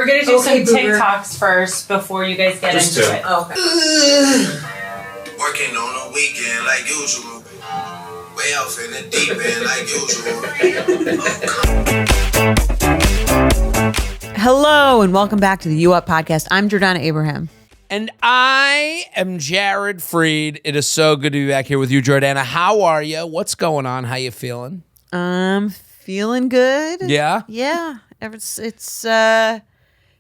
We're going to do some TikToks first before you guys get into it. Okay. Working on a weekend like usual. Way off in the deep end like usual. Hello and welcome back to the You Up podcast. I'm Jordana Abraham. And I am Jared Freid. It is so good to be back here with you, Jordana. How are you? What's going on? How you feeling? Feeling good. Yeah? Yeah. It's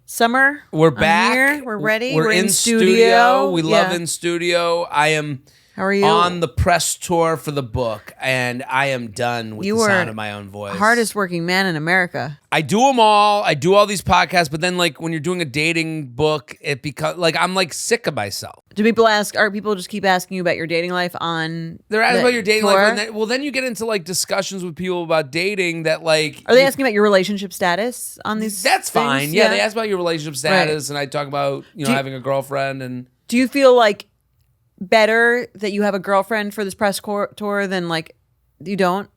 summer. We're I'm back. Here. We're ready. We're in studio. We love in studio. I am How are you? on the press tour for the book, and I am done with the sound of my own voice. Hardest working man in America. I do them all. I do all these podcasts, but then like when you're doing a dating book, it becomes like I'm like sick of myself. Do people ask? Are people just keep asking you about your dating life on? They're asking about your dating tour? life. And then you get into like discussions with people about dating that like. Are they asking about your relationship status on these? That's things? fine. Yeah, they ask about your relationship status, and I talk about having a girlfriend. And do you feel like better that you have a girlfriend for this press tour than like you don't?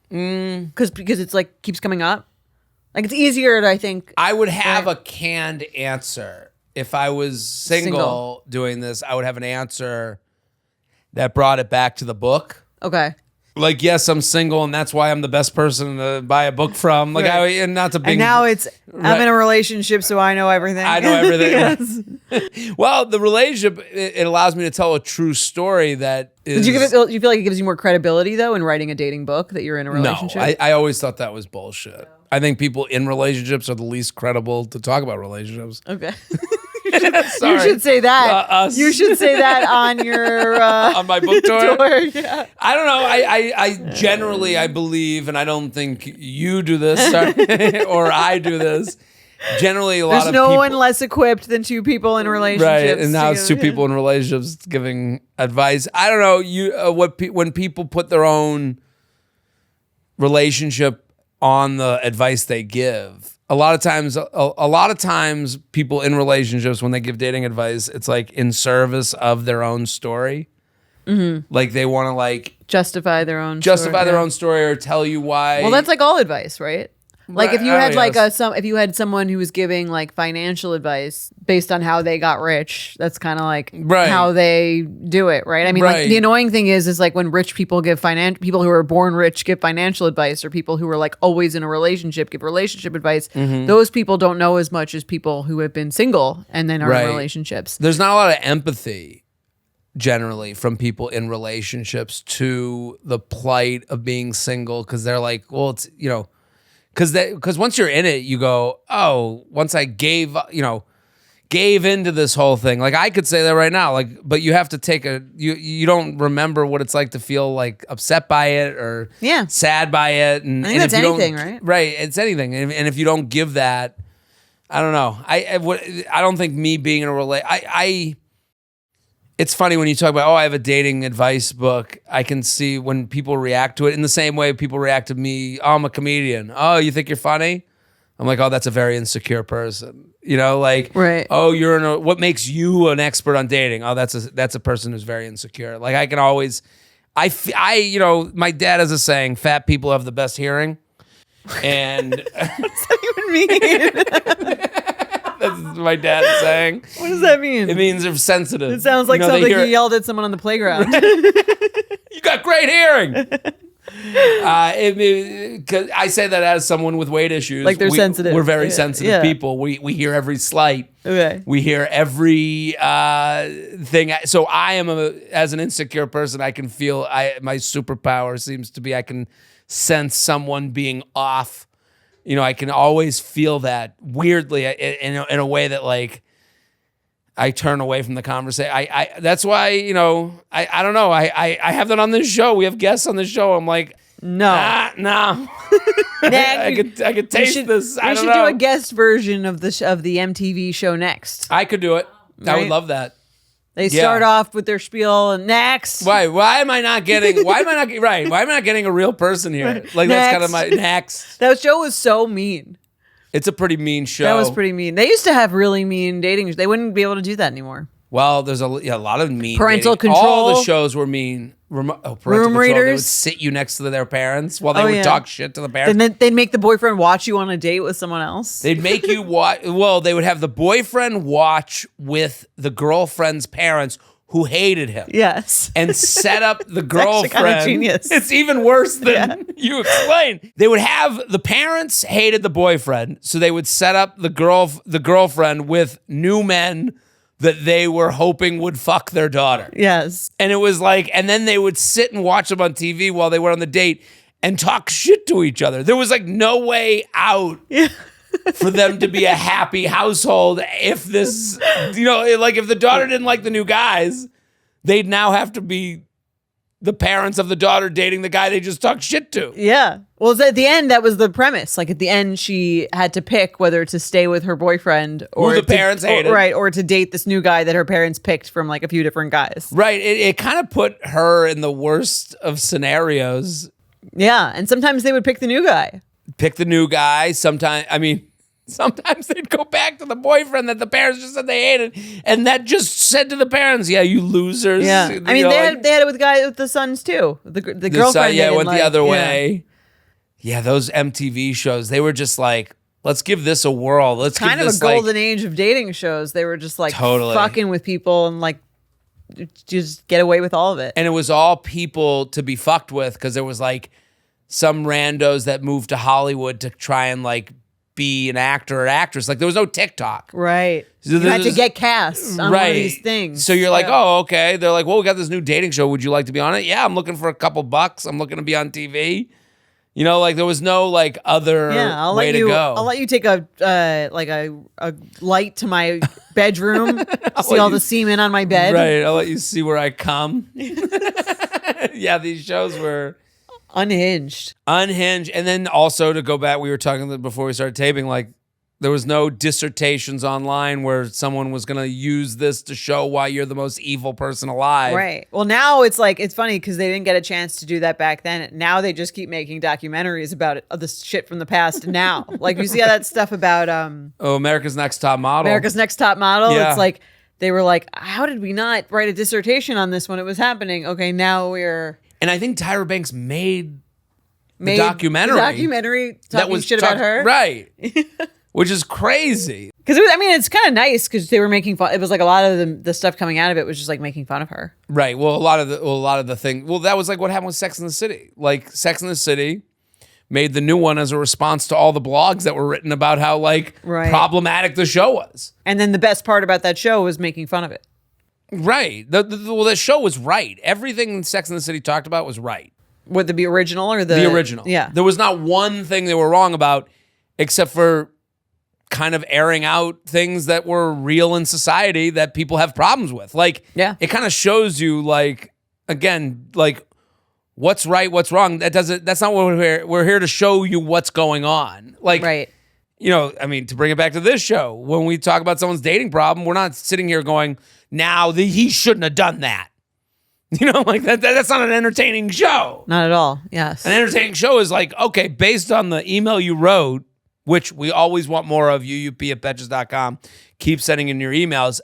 Because it's like keeps coming up. Like it's easier to, I think. I would have a canned answer if I was single doing this. I would have an answer that brought it back to the book. Okay. Like, yes, I'm single, and that's why I'm the best person to buy a book from. Like, and not to big. And now it's I'm in a relationship, so I know everything. I know everything. Yes. Well, the relationship it allows me to tell a true story that is. Do you feel like it gives you more credibility though in writing a dating book that you're in a relationship? No, I always thought that was bullshit. I think people in relationships are the least credible to talk about relationships. Okay. Sorry. You should say that. You should say that on your on my book tour. Yeah. I don't know. I generally I believe, and I don't think you do this or I do this. Generally, a lot of people. There's no one less equipped than two people in relationships. Right, and now it's two people in relationships giving advice. I don't know. When people put their own relationship on the advice they give. A lot of times people in relationships, when they give dating advice, it's like in service of their own story. Mm-hmm. Like they want to like justify their own story or tell you why. Well, that's like all advice, right? Like if you had if you had someone who was giving like financial advice based on how they got rich, that's kind of like how they do it, right? I mean, like the annoying thing is like when rich people give people who are born rich give financial advice, or people who are like always in a relationship give relationship advice. Mm-hmm. Those people don't know as much as people who have been single and then are in relationships. There's not a lot of empathy generally from people in relationships to the plight of being single, because they're like, well, it's because once you're in it, you go, oh, once I gave into this whole thing. Like I could say that right now, like, but you have to you don't remember what it's like to feel like upset by it or sad by it. And I think that's anything, right? Right, it's anything. And if you don't give that, I don't know. I don't think me being in a relationship, it's funny when you talk about, I have a dating advice book. I can see when people react to it in the same way people react to me. Oh, I'm a comedian. Oh, you think you're funny? I'm like, oh, that's a very insecure person. Right. Oh, what makes you an expert on dating? Oh, that's a person who's very insecure. Like I can always, my dad has a saying, fat people have the best hearing. And what does that even mean? That's my dad saying. What does that mean? It means they're sensitive. It sounds like something you yelled at someone on the playground. You got great hearing. Cause I say that as someone with weight issues. Like they're sensitive. We're very sensitive people. We hear every slight. Okay. We hear every thing. So I am as an insecure person, I can feel. My superpower seems to be I can sense someone being off. I can always feel that weirdly in a way that like I turn away from the conversation. That's why, I don't know. I have that on this show. We have guests on this show. I'm like, no. I could taste this. I don't know. We should do a guest version of the MTV show next. I could do it. Right? I would love that. They start off with their spiel and next. Why am I not getting a real person here? Like that's kind of my next. That show was so mean. It's a pretty mean show. That was pretty mean. They used to have really mean dating. They wouldn't be able to do that anymore. Well, there's a lot of mean parental dating. control. All the shows were mean. Parental control. readers. They would sit you next to their parents while they would talk shit to the parents. Then they'd make the boyfriend watch you on a date with someone else. They'd make you watch. Well, they would have the boyfriend watch with the girlfriend's parents who hated him. Yes. And set up the girlfriend. Kinda genius. It's even worse than you explained. They would have the parents hated the boyfriend, so they would set up the girlfriend with new men that they were hoping would fuck their daughter. Yes. And it was like, and then they would sit and watch them on TV while they were on the date and talk shit to each other. There was like no way out for them to be a happy household if this, like if the daughter didn't like the new guys, they'd now have to be the parents of the daughter dating the guy they just talked shit to. Yeah. Well, at the end, that was the premise. Like at the end, she had to pick whether to stay with her boyfriend or who the parents hated. Right. Or to date this new guy that her parents picked from like a few different guys. Right. It kind of put her in the worst of scenarios. Yeah. And sometimes they would pick the new guy. Pick the new guy. Sometimes they'd go back to the boyfriend that the parents just said they hated, and that just said to the parents, "Yeah, you losers." Yeah, I mean, they had it with the sons too. The girlfriend, son, went the other way. Yeah, those MTV shows, they were just like, let's give this a whirl. Let's kind give of this a golden age of dating shows. They were just like fucking with people and like just get away with all of it. And it was all people to be fucked with because there was like some randos that moved to Hollywood to try and like be an actor or actress. Like there was no TikTok. Right. So you had to get cast on one of these things. So you're like, oh, okay. They're like, well, we got this new dating show. Would you like to be on it? Yeah, I'm looking for a couple bucks. I'm looking to be on TV. Like there was no like other way to go. I'll let you take a light to my bedroom, see all the semen on my bed. Right. I'll let you see where I come. Yeah, these shows were unhinged. And then also to go back, we were talking before we started taping, like there was no dissertations online where someone was going to use this to show why you're the most evil person alive. Right. Well, now it's like, it's funny because they didn't get a chance to do that back then. Now they just keep making documentaries about it, the shit from the past now. Like you see all that stuff about America's Next Top Model. America's Next Top Model. Yeah. It's like they were like, how did we not write a dissertation on this when it was happening? Okay, now we're... And I think Tyra Banks made the documentary. The documentary talking shit about her. Right. Which is crazy. Because it's kind of nice because they were making fun. It was like a lot of the stuff coming out of it was just like making fun of her. Right. Well, a lot of the thing. Well, that was like what happened with Sex and the City. Like Sex and the City made the new one as a response to all the blogs that were written about how like problematic the show was. And then the best part about that show was making fun of it. Right. The show was right. Everything Sex and the City talked about was right. Would the original or the original? Yeah. There was not one thing they were wrong about, except for kind of airing out things that were real in society that people have problems with. Like, it kind of shows you, like, again, like what's right, what's wrong. That's not what we're here. We're here to show you what's going on. Like, I mean, to bring it back to this show, when we talk about someone's dating problem, we're not sitting here going, he shouldn't have done that. Like that's not an entertaining show. Not at all. Yes. An entertaining show is like, okay, based on the email you wrote, which we always want more of, uup@betches.com. Keep sending in your emails.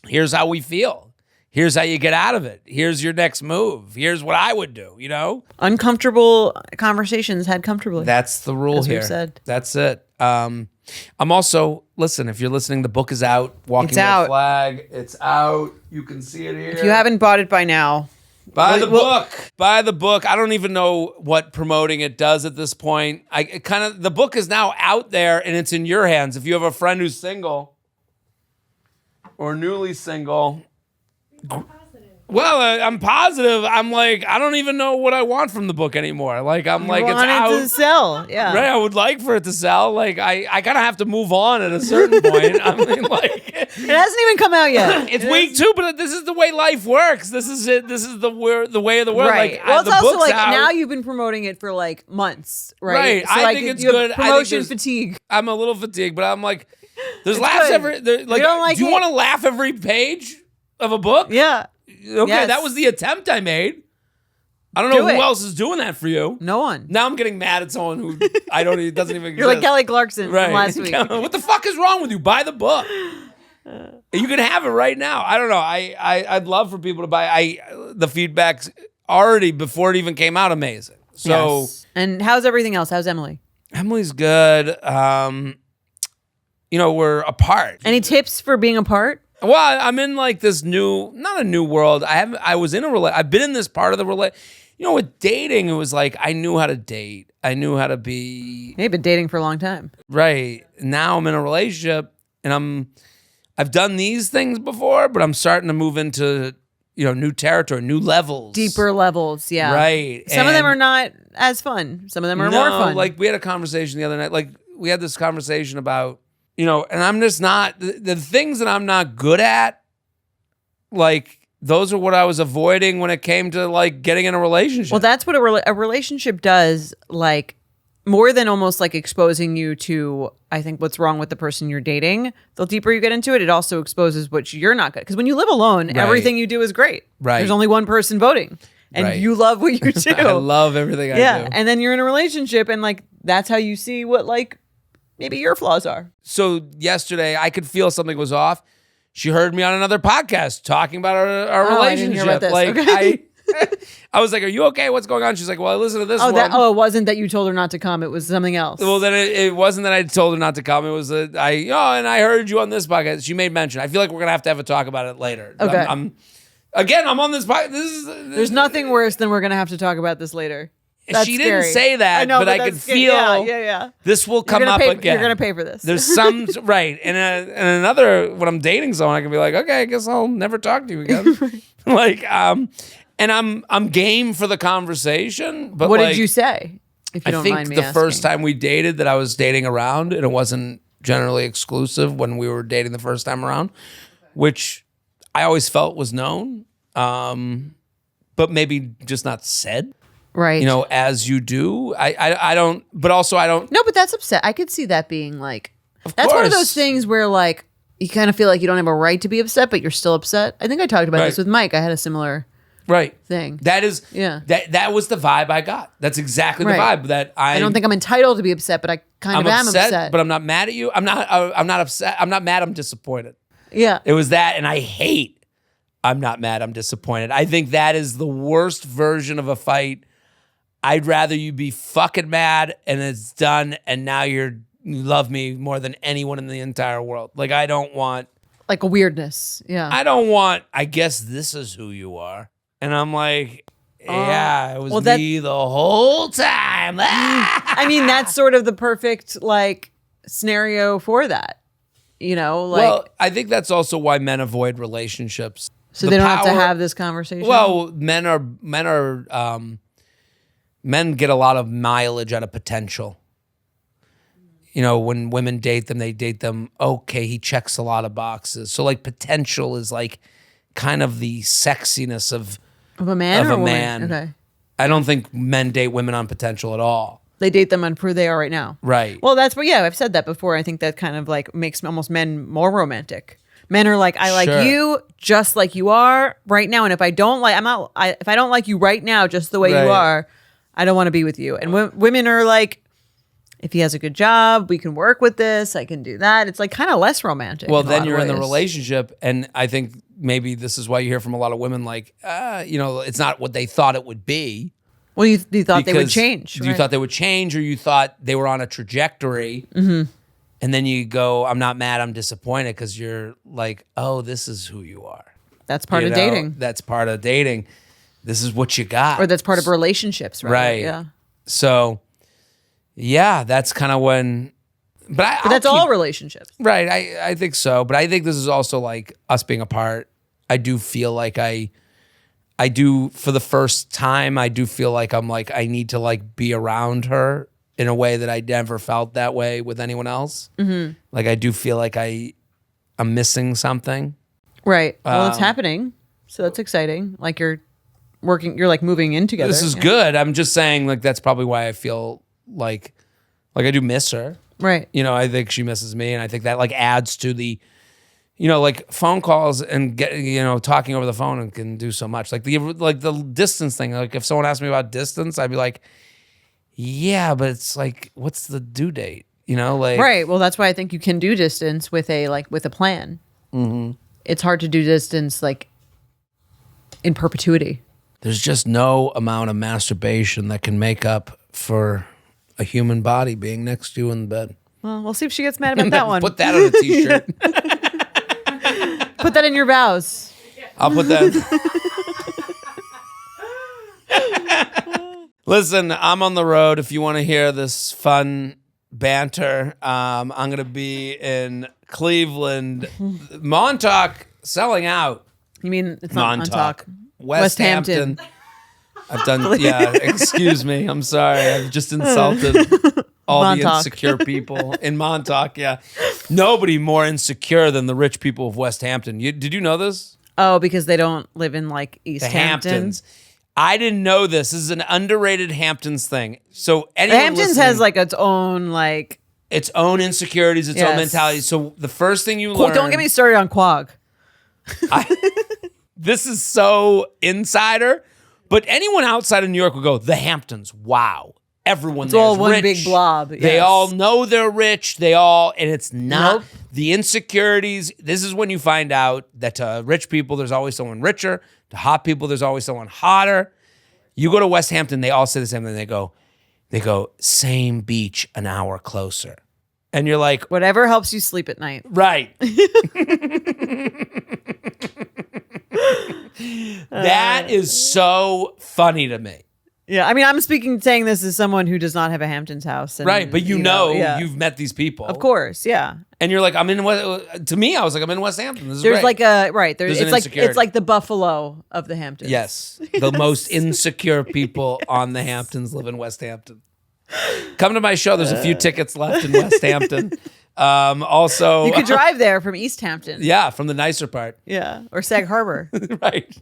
Here's how we feel. Here's how you get out of it. Here's your next move. Here's what I would do, Uncomfortable conversations had comfortably. That's the rule here. Said. That's it. I'm also, listen, if you're listening, the book is out. Walking Red Flag. It's out. You can see it here. If you haven't bought it by now, buy the book. Buy the book. I don't even know what promoting it does at this point. The book is now out there and it's in your hands. If you have a friend who's single or newly single. Well, I'm positive. I'm like, I don't even know what I want from the book anymore. Like, I'm like, it's out. To sell, yeah. Right, I would like for it to sell. Like, I kind of have to move on at a certain point. I mean, like, it hasn't even come out yet. It's week 2, but this is the way life works. This is it. This is the way of the world. Right. Like, well, it's also like out. now you've been promoting it for like months, right? Right. So, I think it's good. Promotion fatigue. I'm a little fatigued, but I'm like, there's laughs every. Do you want to laugh every page of a book? Yeah. Okay, that was the attempt I made. I don't know who else is doing that for you. No one. Now I'm getting mad at someone who doesn't even exist. You're like Kelly Clarkson from last week. What the fuck is wrong with you? Buy the book. You can have it right now. I don't know. I'd love for people to buy. The feedback's already before it even came out amazing. So yes. And how's everything else? How's Emily? Emily's good. We're apart. Any tips for being apart? Well, I'm in like this not a new world. I've been in this part of the relationship. With dating, it was like I knew how to date. I knew how to be. You've been dating for a long time. Right. Now I'm in a relationship and I've done these things before, but I'm starting to move into, new territory, new levels. Deeper levels, yeah. Right. Some of them are not as fun. Some of them are more fun. Like we had a conversation the other night. Like we had this conversation about, and I'm just not, the things that I'm not good at, like, those are what I was avoiding when it came to like getting in a relationship. Well, that's what a relationship does, like more than almost like exposing you to, I think, what's wrong with the person you're dating. The deeper you get into it, it also exposes what you're not good. Because when you live alone, everything you do is great. Right. There's only one person voting. And you love what you do. I love everything I do. Yeah. And then you're in a relationship and like that's how you see what like maybe your flaws are. So yesterday I could feel something was off. She heard me on another podcast talking about our relationship. I didn't hear about this. Like okay. I was like, "Are you okay? What's going on?" She's like, "Well, I listened to this one." It wasn't that you told her not to come. It was something else. Well, then it wasn't that I told her not to come. It was and I heard you on this podcast. She made mention. I feel like we're gonna have to have a talk about it later. Okay. I'm on this podcast. There's nothing worse than we're gonna have to talk about this later. That's she scary. didn't say that, I know, but I could feel this will come up again. You're going to pay for this. There's some, right. And another, when I'm dating someone, I can be like, okay, I guess I'll never talk to you again. And I'm game for the conversation. But what did you say? If you I don't think mind me the asking. first time we dated that I was dating around, and it wasn't generally exclusive when we were dating the first time around, which I always felt was known, but maybe just not said. Right. As you do. I don't, but also I don't. No, but that's upset. I could see that being like, Of that's course. one of those things where like, you kind of feel like you don't have a right to be upset, but you're still upset. I think I talked about this with Mike. I had a similar thing. That is, yeah. That was the vibe I got. That's exactly the vibe that I don't think I'm entitled to be upset, but I kind of am upset. But I'm not mad at you. I'm not upset. I'm not mad. I'm disappointed. Yeah. It was that. And I hate, I'm not mad. I'm disappointed. I think that is the worst version of a fight. I'd rather you be fucking mad and it's done and now you love me more than anyone in the entire world. Like, I don't want... Like a weirdness. Yeah. I don't want, I guess this is who you are. And I'm like, yeah, it was me the whole time. I mean, that's sort of the perfect, like, scenario for that. Well, I think that's also why men avoid relationships. So they don't have to have this conversation? Well, men get a lot of mileage out of potential. When women date them, they date them, okay, he checks a lot of boxes. So like potential is like kind of the sexiness of a man. Okay. I don't think men date women on potential at all. They date them on who they are right now. Right. Well, that's what, I've said that before. I think that kind of like makes almost men more romantic. Men are like, I like you just like you are right now. And if I don't like you right now, just the way you are, I don't want to be with you. And women are like, if he has a good job, we can work with this. I can do that. It's like kind of less romantic. Well, then you're in the relationship. And I think maybe this is why you hear from a lot of women like, it's not what they thought it would be. Well, you thought they would change. You thought they would change, or you thought they were on a trajectory. Mm-hmm. And then you go, I'm not mad, I'm disappointed, because you're like, oh, this is who you are. That's part of dating. That's part of dating. This is what you got. Or that's part of relationships, right? Yeah. So, yeah, that's kind of when... But that's all relationships. Right, I think so. But I think this is also like us being apart. I do feel like I do, for the first time, I do feel like I'm like, I need to like be around her in a way that I never felt that way with anyone else. Mm-hmm. Like I do feel like I'm missing something. Right. Well, it's happening. So that's exciting. Like you're like moving in together. This is good. I'm just saying like that's probably why I feel like I do miss her. Right. I think she misses me, and I think that like adds to the, like phone calls and talking over the phone and can do so much. Like the distance thing. Like if someone asked me about distance, I'd be like, yeah, but it's like, what's the due date? Like right. Well, that's why I think you can do distance with a plan. it's hard to do distance like in perpetuity. There's just no amount of masturbation that can make up for a human body being next to you in bed. Well, we'll see if she gets mad about that one. Put that on a t-shirt. Put that in your vows. I'll put that. Listen, I'm on the road. If you want to hear this fun banter, I'm going to be in Cleveland. Montauk selling out. You mean it's not Montauk? West Hampton. I've done, yeah, excuse me. I'm sorry. I've just insulted all Montauk. the insecure people in Montauk. Yeah. Nobody more insecure than the rich people of West Hampton. Did you know this? Oh, because they don't live in like East The Hampton. Hamptons. I didn't know this. This is an underrated Hamptons thing. So anyone Hamptons has like its own like its own insecurities, its own mentality. So the first thing you learn. Don't get me started on Quag. This is so insider, but anyone outside of New York will go, the Hamptons, wow. Everyone there's all one rich. big blob. Yes. They all know they're rich. And it's not the insecurities. This is when you find out that to rich people, there's always someone richer. To hot people, there's always someone hotter. You go to West Hampton, they all say the same thing. They go, same beach, an hour closer. And you're like, whatever helps you sleep at night. right. That is so funny to me. Yeah, I mean, I'm saying this as someone who does not have a Hamptons house. And, right, but you've met these people. Of course, yeah. And you're like, to me, I was like, I'm in West Hampton. This is There's great. it's like the Buffalo of the Hamptons. Yes, the most insecure people on the Hamptons live in West Hampton. Come to my show. There's a few tickets left in West Hampton. Also, you could drive there from East Hampton. Yeah, from the nicer part. Yeah, or Sag Harbor. Right.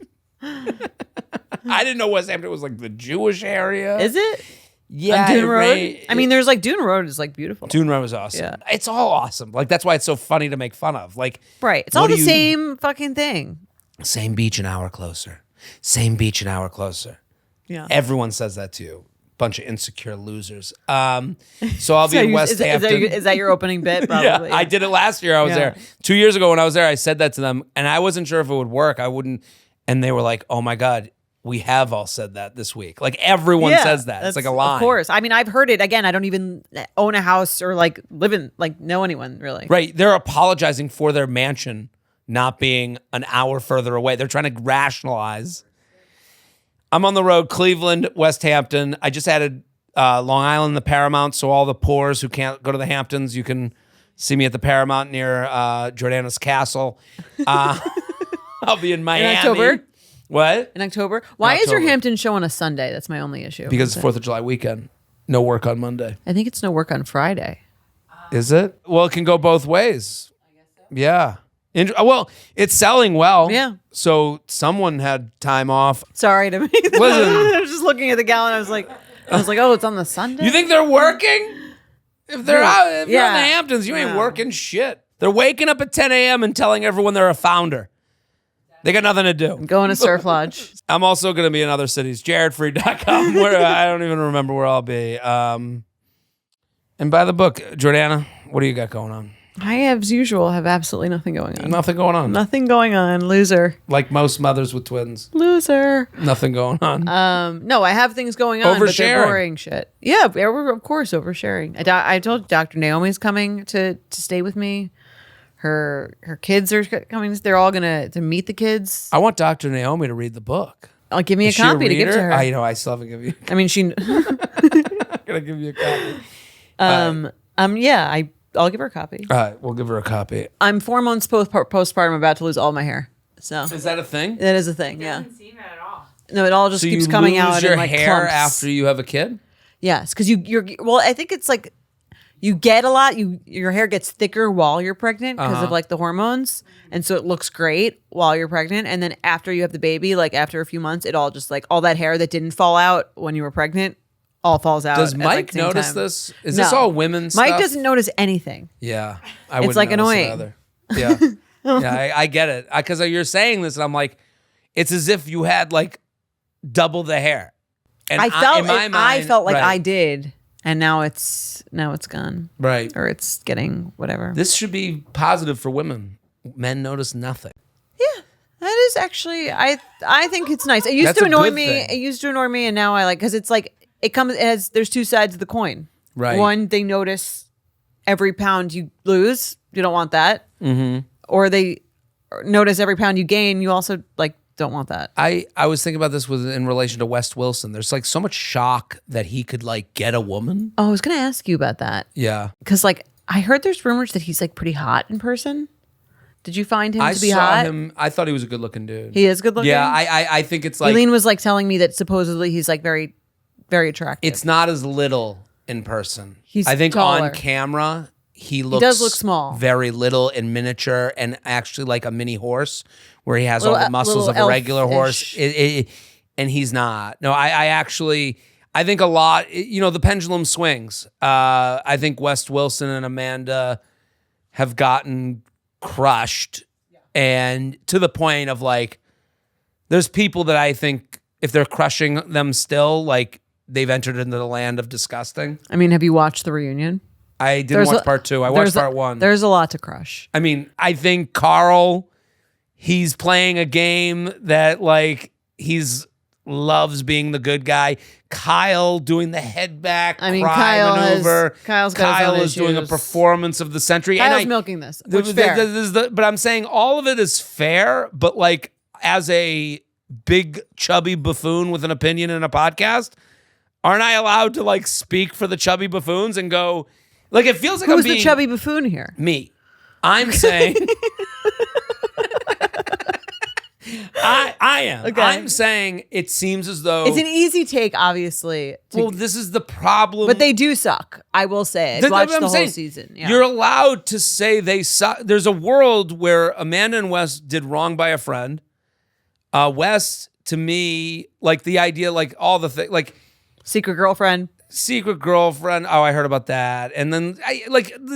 I didn't know West Hampton was like the Jewish area. Is it? Yeah, Dune Road. I mean, there's like Dune Road is like beautiful. Dune Road was awesome. Yeah. It's all awesome. Like that's why it's so funny to make fun of. Like, right? It's all the same fucking thing. Same beach, an hour closer. Same beach, an hour closer. Yeah. Everyone says that to you. Bunch of insecure losers. So I'll be in West Hampton. Is that your opening bit? Probably. Yeah, I did it last year. I was there 2 years ago when I was there. I said that to them, and I wasn't sure if it would work. I wouldn't, and they were like, "Oh my god, we have all said that this week." Like everyone says that. It's like a line. Of course. I mean, I've heard it. Again, I don't even own a house or like know anyone really. Right. They're apologizing for their mansion not being an hour further away. They're trying to rationalize. I'm on the road, Cleveland, West Hampton. I just added Long Island, the Paramount, so all the poors who can't go to the Hamptons, you can see me at the Paramount near Jordana's Castle. I'll be in Miami. In October? What? In October? Why is your Hampton show on a Sunday? That's my only issue. Because it's 4th of July weekend. No work on Monday. I think it's no work on Friday. Is it? Well, it can go both ways. I guess so. Yeah. Well, it's selling well. Yeah. So someone had time off. Sorry to me. Listen. I was just looking at the gallon. I was like, oh, it's on the Sunday. You think they're working? If they're out, if you're in the Hamptons, you ain't working shit. They're waking up at 10 a.m. and telling everyone they're a founder. They got nothing to do. Going to Surf Lodge. I'm also going to be in other cities. JaredFreid.com, where I don't even remember where I'll be. And buy the book. Jordana, what do you got going on? I, as usual, have absolutely nothing going on. Nothing going on. Nothing going on. Loser. Like most mothers with twins. Loser. Nothing going on. No, I have things going on, but they're Oversharing. boring shit. Yeah, we're of course oversharing. I told Dr. Naomi's coming to stay with me. Her kids are coming. They're all gonna meet the kids. I want Dr. Naomi to read the book. I'll give me a copy to give to her. I still haven't given you. I mean, she. I'm gonna give you a copy. Yeah, I'll give her a copy. All right, we'll give her a copy. I'm 4 months postpartum. I'm about to lose all my hair. So is that a thing? That is a thing. Yeah. Doesn't seem it at all. No, it all just keeps coming out your in like hair clumps. after you have a kid. Yes, because you're. Well, I think it's like. You get a lot. Your hair gets thicker while you're pregnant because of like the hormones, and so it looks great while you're pregnant. And then after you have the baby, like after a few months, it all just like all that hair that didn't fall out when you were pregnant, all falls out. Does Mike at, like, notice time. this? Is this all women stuff? Mike doesn't notice anything. Yeah, I wouldn't like notice annoying. it either. Yeah, yeah, I get it because you're saying this, and I'm like, it's as if you had like double the hair. And I felt like right. I did. And now it's gone. Right. Or it's getting whatever. This should be positive for women. men notice nothing. Yeah, that is actually. I think it's nice. It used That's to a annoy good me. thing. It used to annoy me, and now I like because it's like it comes as there's two sides of the coin. Right. One, they notice every pound you lose. You don't want that. Mm-hmm. Or they notice every pound you gain. You also like don't want that. I was thinking about this in relation to Wes Wilson. There's like so much shock that he could like get a woman. Oh, I was gonna ask you about that. Yeah. Because like I heard there's rumors that he's like pretty hot in person. Did you find him to be hot? I saw him. I thought he was a good looking dude. He is good looking. Yeah, I think it's like Eileen was like telling me that supposedly he's like very, very attractive. it's not as little in person. He's I think taller. on camera he looks does look small. very little in miniature, and actually like a mini horse where he has all Little- the muscles of a little regular horse. elfish. And he's not. No, I think a lot. The pendulum swings. I think Wes Wilson and Amanda have gotten crushed, and to the point of like, there's people that I think if they're crushing them still, like they've entered into the land of disgusting. I mean, have you watched the reunion? I didn't watch part 2. I watched part 1. There's a lot to crush. I mean, I think Carl, he's playing a game that like he's loves being the good guy. Kyle doing the head back cry maneuver. Kyle's got his own is doing a issues. performance of the century. Kyle's milking this. Which fair. But I'm saying all of it is fair, but like as a big chubby buffoon with an opinion in a podcast, aren't I allowed to like speak for the chubby buffoons and go like it feels like Who's I'm being the chubby buffoon here? me. I'm saying I am. Okay. I'm saying it seemes as though It's an easy take, obviously. well, this is the problem. But they do suck. I will say. I watched the whole saying. season. Yeah. You're allowed to say they suck. There's a world where Amanda and Wes did wrong by a friend. Wes, to me, like the idea, like all the things, like Secret girlfriend. Oh, I heard about that. And then,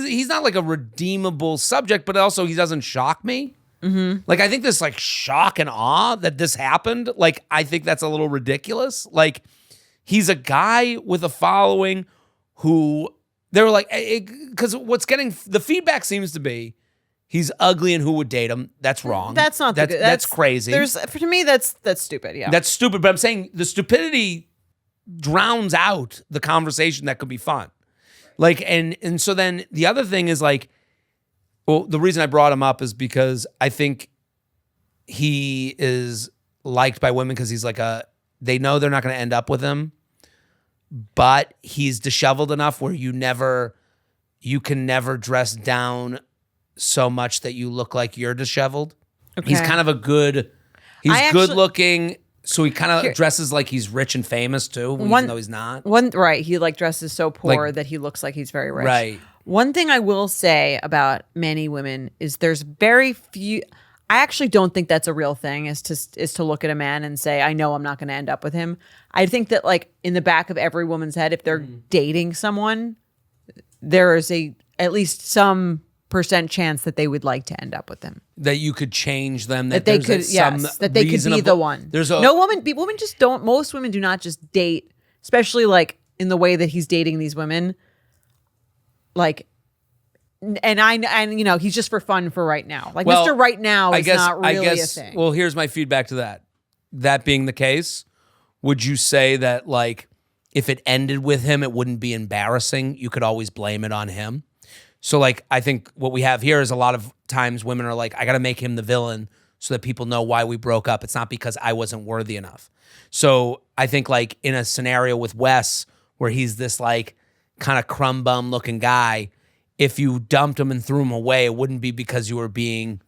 he's not like a redeemable subject, but also he doesn't shock me. Mm-hmm. Like, I think this like shock and awe that this happened, like, I think that's a little ridiculous. Like, he's a guy with a following who they were like, because what's getting the feedback seems to be he's ugly and who would date him. That's wrong. That's not the good. That's crazy. To me, that's stupid. Yeah. That's stupid. But I'm saying the stupidity drowns out the conversation that could be fun. Like, and so then the other thing is like, well, the reason I brought him up is because I think he is liked by women because he's like they know they're not going to end up with him, but he's disheveled enough where you can never dress down so much that you look like you're disheveled. Okay. He's kind of he's good looking. So he kind of dresses like he's rich and famous too, even though he's not. Right. He like dresses so poor that he looks like he's very rich. Right. One thing I will say about many women is there's very few. I actually don't think that's a real thing. Is to look at a man and say, I know I'm not going to end up with him. I think that like in the back of every woman's head, if they're dating someone, there is at least some % chance that they would like to end up with them. That you could change them. That they could, that they could be the one. Most women do not just date, especially like in the way that he's dating these women. Like, and he's just for fun for right now. Like Mr. Right Now is not really a thing. Well, here's my feedback to that. That being the case, would you say that like if it ended with him, it wouldn't be embarrassing? You could always blame it on him. So like, I think what we have here is a lot of times women are like, I got to make him the villain so that people know why we broke up. It's not because I wasn't worthy enough. So I think like in a scenario with Wes where he's this like kind of crumb bum looking guy, if you dumped him and threw him away, it wouldn't be because you were being,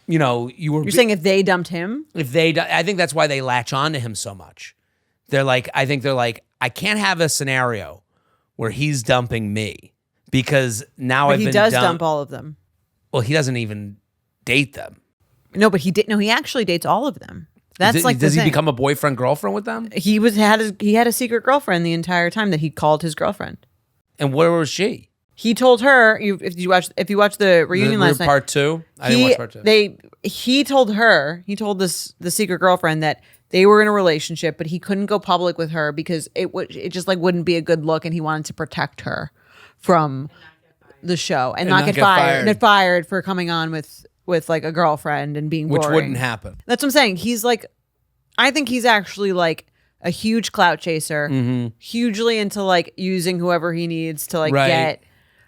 You're saying if they dumped him? I think that's why they latch on to him so much. I think they're like, I can't have a scenario where he's dumping me. Because now he does dump all of them. Well, he doesn't even date them. No, but he did. No, he actually dates all of them. That's does he become a boyfriend girlfriend with them? He had a secret girlfriend the entire time that he called his girlfriend. And where was she? He told her. If you watch the reunion last night, part 2. I didn't watch part 2. He told the secret girlfriend that they were in a relationship, but he couldn't go public with her because it just like wouldn't be a good look, and he wanted to protect her from the show and not get fired for coming on with like a girlfriend and being boring. Which wouldn't happen. That's what I'm saying. He's like, I think he's actually like a huge clout chaser, hugely into like using whoever he needs to like get.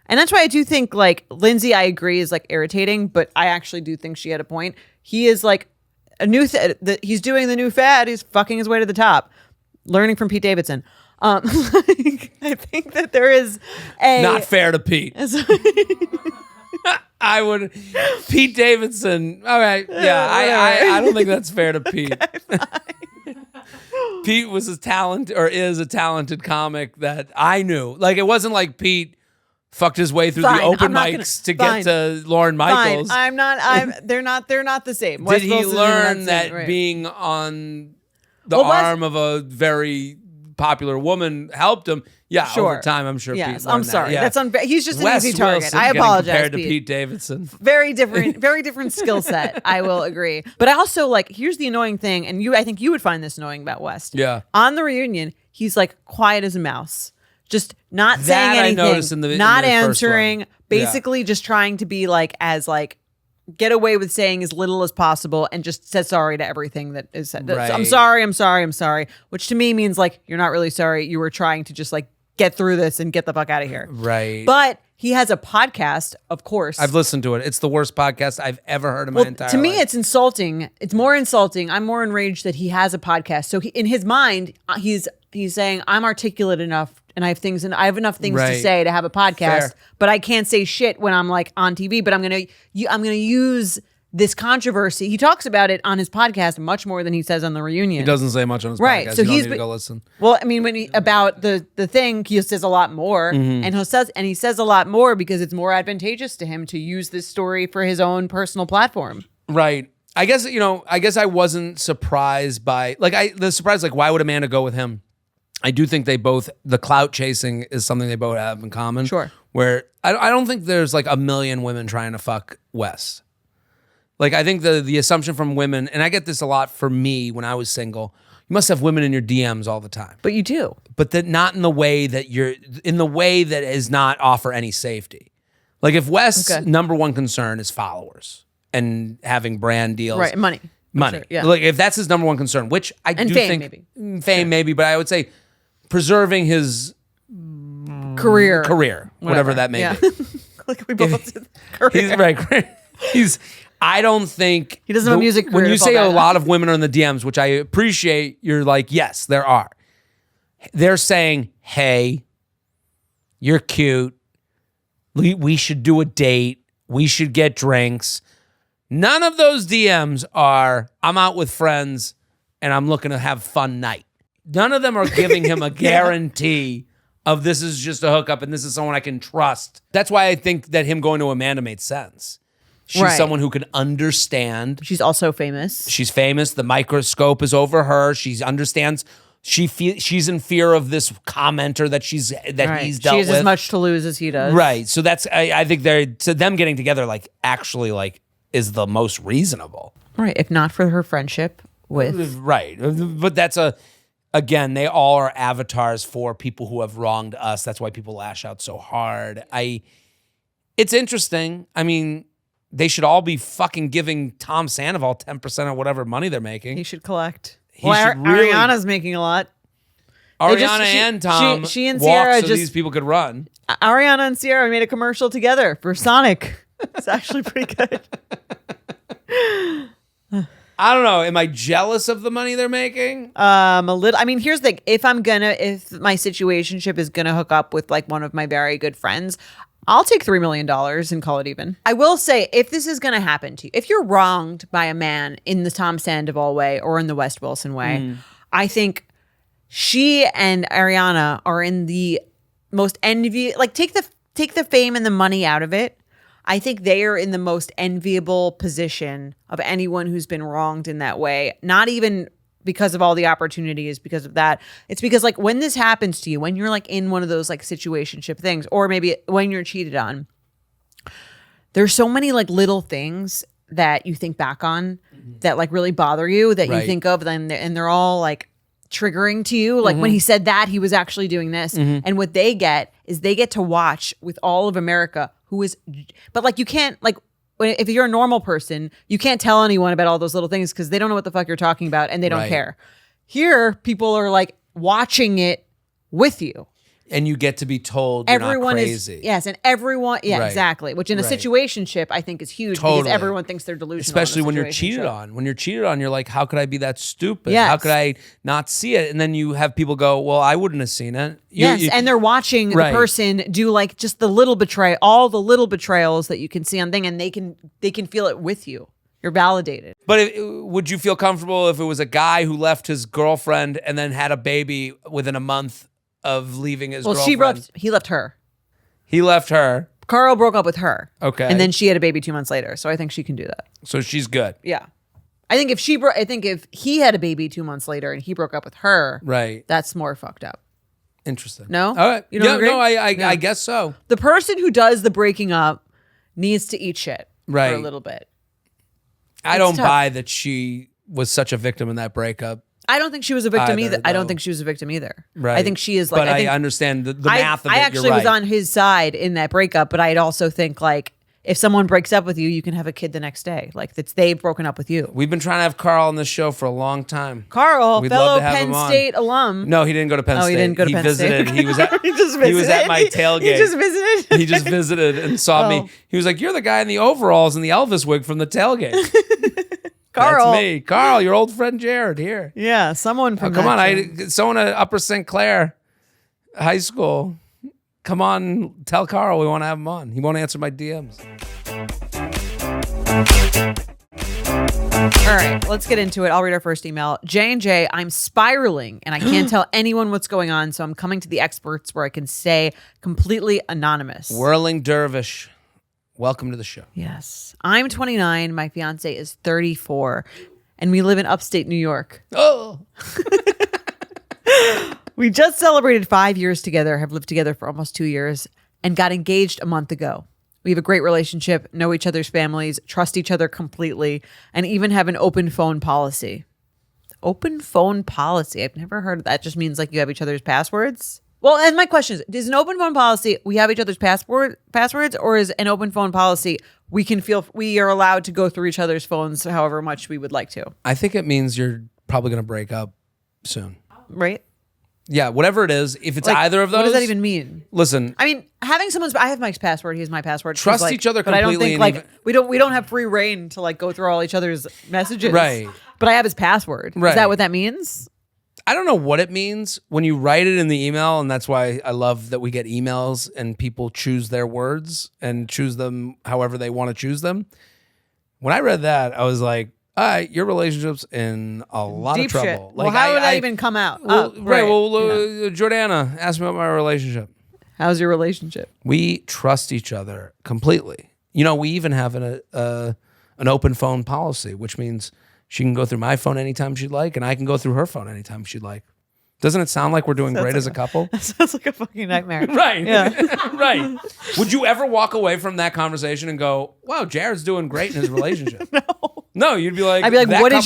And that's why I do think like Lindsay, I agree, is like irritating, but I actually do think she had a point. He is like a new, he's doing the new fad. He's fucking his way to the top, learning from Pete Davidson. Like, I think that there is not fair to Pete. I would Pete Davidson. All right, yeah, I don't think that's fair to Pete. Pete was a is a talented comic that I knew. Like it wasn't like Pete fucked his way through the open mics to get to Lorne Michaels. They're not the same. Did he learn that being on the arm of a very popular woman helped him? Yeah, over time, I'm sure. Yes, Pete learned I'm sorry. That. Yeah. That's he's just Wes an easy target. Wilson I apologize. Compared to Pete Davidson, very different skill set. I will agree. But I also like. Here's the annoying thing, and I think you would find this annoying about West. Yeah. On the reunion, he's like quiet as a mouse, just not saying anything, I noticed in the answering, basically just trying to be like as like. Get away with saying as little as possible and just said sorry to everything that is said. Right. I'm sorry, which to me means like you're not really sorry. You were trying to just like get through this and get the fuck out of here. Right. But he has a podcast, of course. I've listened to it. It's the worst podcast I've ever heard in my entire life. To me, it's insulting. It's more insulting. I'm more enraged that he has a podcast. So in his mind, he's saying, I'm articulate enough and I have enough things to say to have a podcast, but I can't say shit when I'm like on TV, but I'm going to use this controversy. He talks about it on his podcast much more than he says on the reunion. He doesn't say much on his podcast. So you don't need to go listen. Well, I mean, about the thing, he says a lot more, and he says a lot more because it's more advantageous to him to use this story for his own personal platform. Right. I guess I wasn't surprised by why would Amanda go with him? I do think the clout chasing is something they both have in common. Sure. Where I don't think there's like a million women trying to fuck Wes. Like I think the assumption from women, and I get this a lot for me when I was single, you must have women in your DMs all the time. But you do. But that not in the way that is not offer any safety. Like if Wes' number one concern is followers and having brand deals. Right, money. Sure, yeah. Like if that's his number one concern, which I do think maybe, but I would say preserving his career, whatever that may be. Like we both did career. I don't think he doesn't have a music career. When you say a lot of women are in the DMs, which I appreciate, you're like, yes, there are. They're saying, hey, you're cute. We should do a date. We should get drinks. None of those DMs are, I'm out with friends and I'm looking to have a fun night. None of them are giving him a guarantee of this is just a hookup and this is someone I can trust. That's why I think that him going to Amanda made sense. She's someone who can understand. She's also famous. She's famous. The microscope is over her. She understands. She's in fear of this commenter that he's dealt with. She has as much to lose as he does. Right. So that's I think them getting together actually is the most reasonable. Right. If not for her friendship with But that's again, they all are avatars for people who have wronged us. That's why people lash out so hard. It's interesting. I mean, they should all be fucking giving Tom Sandoval 10% of whatever money they're making. He should collect. Ariana's making a lot. Ariana and Tom she and Sierra so these people could run. Ariana and Sierra made a commercial together for Sonic. It's actually pretty good. I don't know. Am I jealous of the money they're making? A little. I mean, here's the thing. If my situationship is gonna hook up with like one of my very good friends, I'll take $3 million and call it even. I will say, if this is going to happen to you, if you're wronged by a man in the Tom Sandoval way or in the West Wilson way, I think she and Ariana are in the most enviable, like take the fame and the money out of it. I think they are in the most enviable position of anyone who's been wronged in that way. Not even because of all the opportunities, because of that. It's because like when this happens to you, when you're like in one of those like situationship things, or maybe when you're cheated on, there's so many like little things that you think back on that like really bother you that you think of, and they're all like triggering to you. Like when he said that, he was actually doing this. And what they get is they get to watch with all of America who is, but like you can't like. If you're a normal person, you can't tell anyone about all those little things because they don't know what the fuck you're talking about and they don't care. Here, people are like watching it with you. And you get to be told everyone you're not crazy. And everyone, exactly. Which in a situationship, I think is huge because everyone thinks they're delusional. Especially when you're cheated on. When you're cheated on, you're like, how could I be that stupid? Yes. How could I not see it? And then you have people go, well, I wouldn't have seen it. And they're watching the person do like just the little all the little betrayals that you can see on thing, and they can feel it with you. You're validated. But would you feel comfortable if it was a guy who left his girlfriend and then had a baby within a month of leaving his girlfriend? He left her. He left her. Carl broke up with her. Okay. And then she had a baby 2 months later. So I think she can do that. So she's good. Yeah. I think if he had a baby 2 months later and he broke up with her, that's more fucked up. Interesting. No? All right. You don't agree? No, I guess so. The person who does the breaking up needs to eat shit for a little bit. I don't buy that she was such a victim in that breakup. I don't think she was a victim either. I don't think she was a victim either. Right. I think she is like. But I understand the math of it. I actually was on his side in that breakup, but I'd also think like if someone breaks up with you, you can have a kid the next day. Like they've broken up with you. We've been trying to have Carl on this show for a long time. Carl, fellow Penn State alum. No, he didn't go to Penn State. He didn't go to Penn State. He was at. He was at my tailgate. He just visited. He just visited and saw me. He was like, "You're the guy in the overalls and the Elvis wig from the tailgate." Carl. That's me. Carl, your old friend Jared here. Yeah, someone from someone at Upper St. Clair High School. Come on, tell Carl we want to have him on. He won't answer my DMs. All right, let's get into it. I'll read our first email. J&J, I'm spiraling and I can't tell anyone what's going on, so I'm coming to the experts where I can stay completely anonymous. Whirling Dervish. Welcome to the show. Yes. I'm 29. My fiance is 34. And we live in upstate New York. Oh. We just celebrated 5 years together, have lived together for almost 2 years, and got engaged a month ago. We have a great relationship, know each other's families, trust each other completely, and even have an open phone policy. Open phone policy? I've never heard of that. It just means like you have each other's passwords? Well, and my question is an open phone policy, we have each other's passwords, or is an open phone policy, we are allowed to go through each other's phones however much we would like to? I think it means you're probably going to break up soon. Right? Yeah, whatever it is, if it's like, either of those. What does that even mean? Listen. I mean, having I have Mike's password, he's my password. Trust each other completely. But I don't think we don't have free reign to like go through all each other's messages. Right. But I have his password. Right. Is that what that means? I don't know what it means when you write it in the email, and that's why I love that we get emails and people choose their words and choose them however they want to choose them. When I read that, I was like, all right, your relationship's in a lot Deep of trouble. Shit. Like, well, how would that even come out? Well, Jordana asked me about my relationship. How's your relationship? We trust each other completely. You know, we even have an open phone policy, which means she can go through my phone anytime she'd like, and I can go through her phone anytime she'd like. Doesn't it sound like we're doing great as a couple? That sounds like a fucking nightmare. Right. Yeah. Right. Would you ever walk away from that conversation and go, wow, Jared's doing great in his relationship? No, you'd be like, I'd be like, what did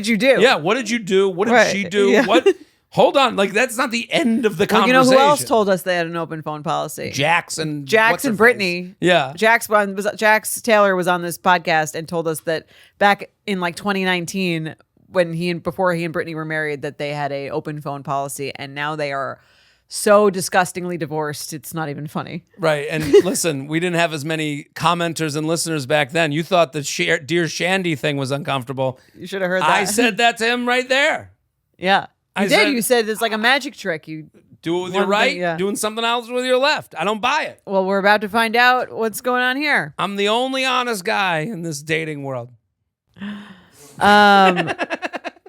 you do? Yeah, what did you do? What did she do? Yeah. What? Hold on, like that's not the end of the conversation. You know who else told us they had an open phone policy? Jax and Brittany. Yeah, Jax Taylor was on this podcast and told us that back in like 2019, before he and Brittany were married, that they had a open phone policy, and now they are so disgustingly divorced. It's not even funny. Right. And listen, we didn't have as many commenters and listeners back then. You thought the Dear Shandy thing was uncomfortable. You should have heard that. I said that to him right there. Yeah. You said it's like a magic trick. You do it with your right, doing something else with your left. I don't buy it. Well, we're about to find out what's going on here. I'm the only honest guy in this dating world.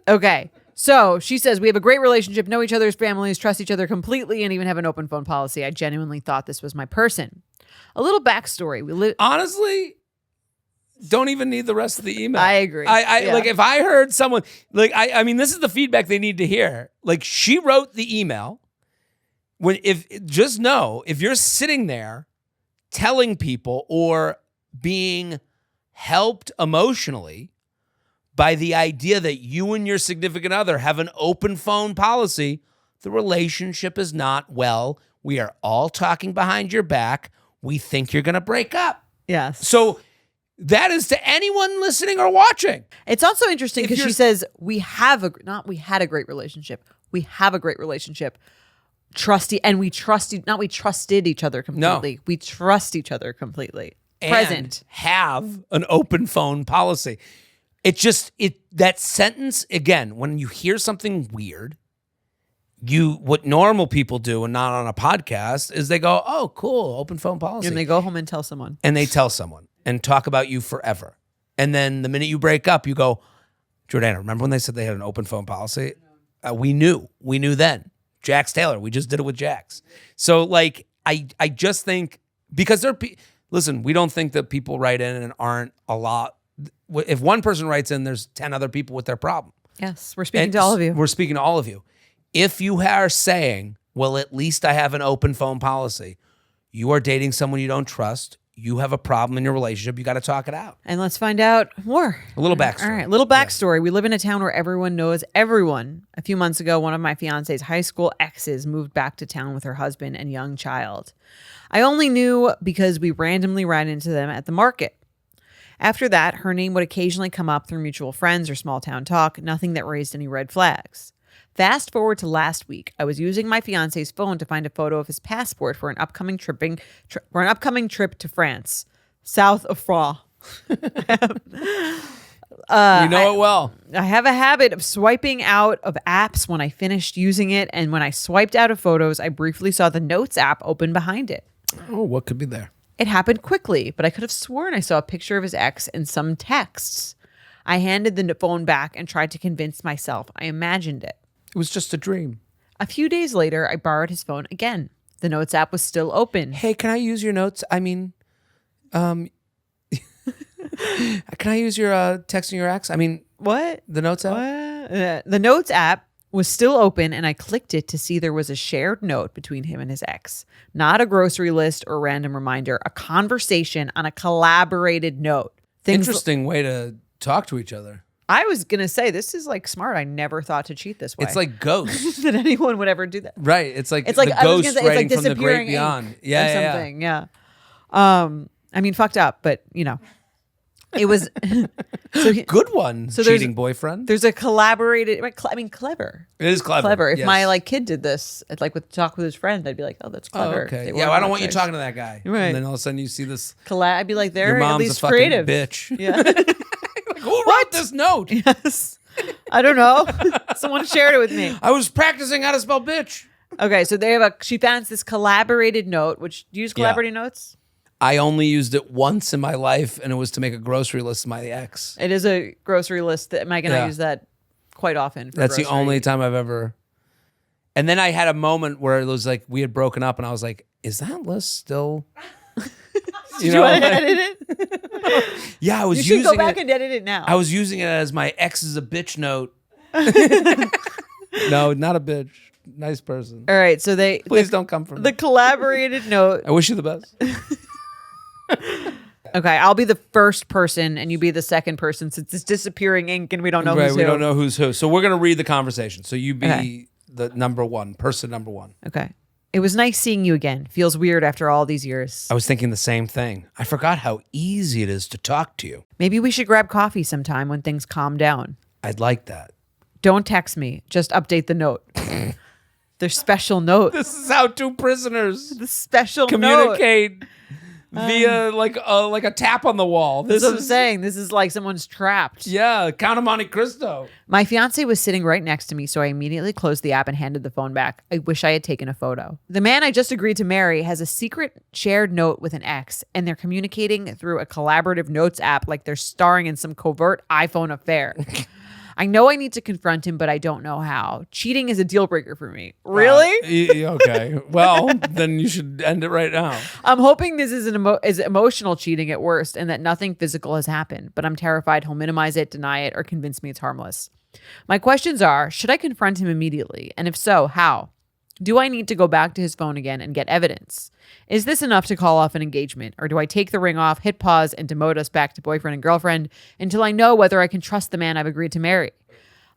Okay. So she says, we have a great relationship, know each other's families, trust each other completely, and even have an open phone policy. I genuinely thought this was my person. A little backstory. Honestly, don't even need the rest of the email. I agree. Like if I heard someone like I mean, this is the feedback they need to hear. Like she wrote the email. Just know if you're sitting there telling people or being helped emotionally by the idea that you and your significant other have an open phone policy, the relationship is not well. We are all talking behind your back. we think you're going to break up. Yes. So that is to anyone listening or watching. It's also interesting because she says we had a great relationship. We have a great relationship. We trusted each other completely. No. We trust each other completely. And Present. have an open phone policy. That sentence, again, when you hear something weird, what normal people do and not on a podcast is they go, oh, cool, open phone policy. And they go home and tell someone. And they tell someone and talk about you forever. And then the minute you break up, you go, Jordana, remember when they said they had an open phone policy? We knew then. Jax Taylor, we just did it with Jax. So like, I just think, because listen, we don't think that people write in and aren't a lot. If one person writes in, there's 10 other people with their problem. Yes, we're speaking to all of you. We're speaking to all of you. If you are saying, well, at least I have an open phone policy, you are dating someone you don't trust, you have a problem in your relationship, you got to talk it out. And let's find out more. A little backstory. All right, little backstory. Yeah. We live in a town where everyone knows everyone. A few months ago, one of my fiance's high school exes moved back to town with her husband and young child. I only knew because we randomly ran into them at the market. After that, her name would occasionally come up through mutual friends or small town talk, nothing that raised any red flags. Fast forward to last week, I was using my fiance's phone to find a photo of his passport for an upcoming trip to France, south of France. You know it well. I have a habit of swiping out of apps when I finished using it, and when I swiped out of photos, I briefly saw the Notes app open behind it. Oh, what could be there? It happened quickly, but I could have sworn I saw a picture of his ex and some texts. I handed the phone back and tried to convince myself I imagined it. It was just a dream. A few days later, I borrowed his phone again. The Notes app was still open. Hey, can I use your notes? I mean, can I use your texting your ex? I mean, what? The Notes app? The Notes app was still open, and I clicked it to see there was a shared note between him and his ex. Not a grocery list or random reminder, a conversation on a collaborated note. Interesting way to talk to each other. I was going to say, this is like smart. I never thought to cheat this way. It's like Ghost. That anyone would ever do that. Right. It's like the I was Ghost say, writing it's like from the great beyond. Yeah, something. Yeah. I mean, fucked up, but it was good one. So cheating boyfriend. There's a collaborated. Clever. It is clever. Clever. If my kid did this, with talk with his friend, I'd be like, oh, that's clever. Oh, okay. Yeah, I don't want you talking to that guy. Right. And then all of a sudden you see this. I'd be like, they're your mom's at least a fucking creative. Bitch. Yeah. Who wrote this note? Yes. I don't know. Someone shared it with me. I was practicing how to spell bitch. Okay, so she found this collaborated note. Which do you use collaborated notes? I only used it once in my life, and it was to make a grocery list of my ex. It is a grocery list. Mike and I use that quite often. That's the only time I've ever. And then I had a moment where it was like we had broken up, and I was like, "Is that list still?" Did you want to edit it? Yeah, I was using it. You should go back and edit it now. I was using it as my ex is a bitch note. No, not a bitch. Nice person. All right, so please don't come from the collaborated note. I wish you the best. Okay, I'll be the first person and you be the second person since it's disappearing ink and we don't know who's who. We don't know who's who. So we're going to read the conversation. So you be the person number one. Okay. It was nice seeing you again. Feels weird after all these years. I was thinking the same thing. I forgot how easy it is to talk to you. Maybe we should grab coffee sometime when things calm down. I'd like that. Don't text me. Just update the note. There's special note. This is how two prisoners the special communicate via like a tap on the wall. This is what I'm saying. This is like someone's trapped. Yeah, Count of Monte Cristo. My fiance was sitting right next to me, so I immediately closed the app and handed the phone back. I wish I had taken a photo. The man I just agreed to marry has a secret shared note with an ex, and they're communicating through a collaborative notes app like they're starring in some covert iPhone affair. I know I need to confront him, but I don't know how. Cheating is a deal breaker for me. Really? Okay. Well, then you should end it right now. I'm hoping this is is emotional cheating at worst and that nothing physical has happened, but I'm terrified he'll minimize it, deny it, or convince me it's harmless. My questions are, should I confront him immediately? And if so, how? Do I need to go back to his phone again and get evidence? Is this enough to call off an engagement? Or do I take the ring off, hit pause, and demote us back to boyfriend and girlfriend until I know whether I can trust the man I've agreed to marry?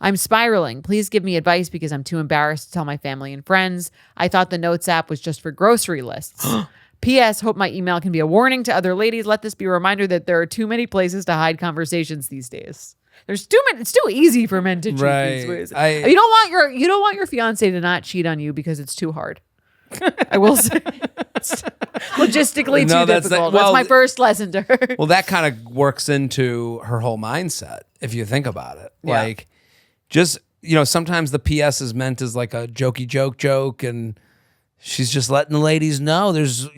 I'm spiraling. Please give me advice because I'm too embarrassed to tell my family and friends. I thought the Notes app was just for grocery lists. P.S. Hope my email can be a warning to other ladies. Let this be a reminder that there are too many places to hide conversations these days. There's too many. It's too easy for men to cheat these ways. You don't want your fiance to not cheat on you because it's too hard. I will say, it's logistically too difficult. That's my first lesson to her. Well, that kind of works into her whole mindset if you think about it. Yeah. Like, just sometimes the PS is meant as like a jokey joke, and she's just letting the ladies know this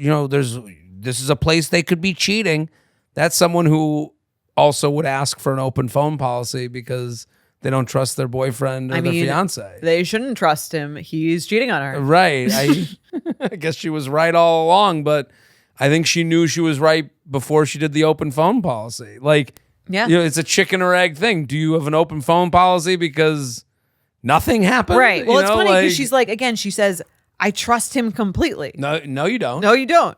is a place they could be cheating. That's someone who also would ask for an open phone policy because they don't trust their boyfriend or their fiance. They shouldn't trust him. He's cheating on her. Right. I guess she was right all along, but I think she knew she was right before she did the open phone policy. Like, yeah, it's a chicken or egg thing. Do you have an open phone policy because nothing happened? Right. Well, it's funny because she's like, again, she says, I trust him completely. No, you don't. No, you don't.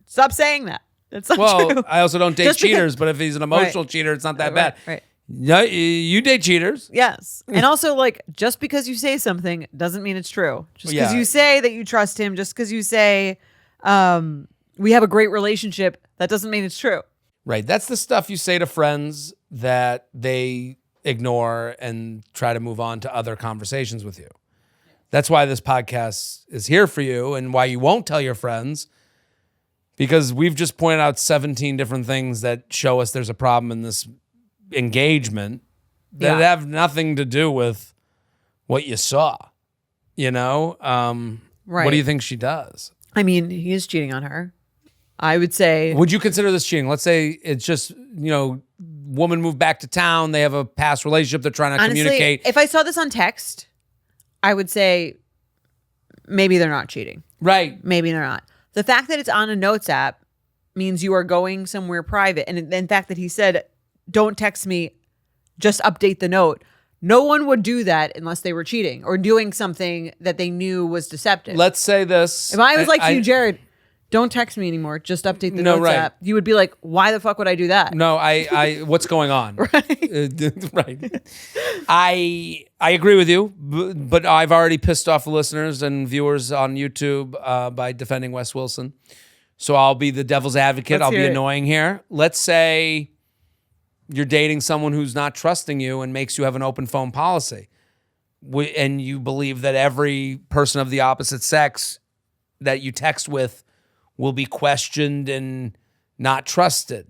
Stop saying that. That's not true. I also don't date cheaters, but if he's an emotional cheater, it's not that bad. Right. No, you date cheaters. Yes. And also, like, just because you say something doesn't mean it's true. Just because you say that you trust him, just because you say we have a great relationship, that doesn't mean it's true. Right. That's the stuff you say to friends that they ignore and try to move on to other conversations with you. That's why this podcast is here for you and why you won't tell your friends, because we've just pointed out 17 different things that show us there's a problem in this engagement that have nothing to do with what you saw. Right. What do you think she does? I mean, he is cheating on her. I would say. Would you consider this cheating? Let's say it's just, woman moved back to town. They have a past relationship. They're trying to communicate. If I saw this on text, I would say maybe they're not cheating. Right. Maybe they're not. The fact that it's on a notes app means you are going somewhere private. And in fact that he said, don't text me, just update the note. No one would do that unless they were cheating or doing something that they knew was deceptive. Let's say this. If I was like to you, Jared, don't text me anymore, just update the notes app, you would be like, why the fuck would I do that? No, I what's going on? Right. Right. I agree with you, but I've already pissed off the listeners and viewers on YouTube by defending Wes Wilson. So I'll be the devil's advocate. I'll be annoying here. Let's say you're dating someone who's not trusting you and makes you have an open phone policy. And you believe that every person of the opposite sex that you text with will be questioned and not trusted.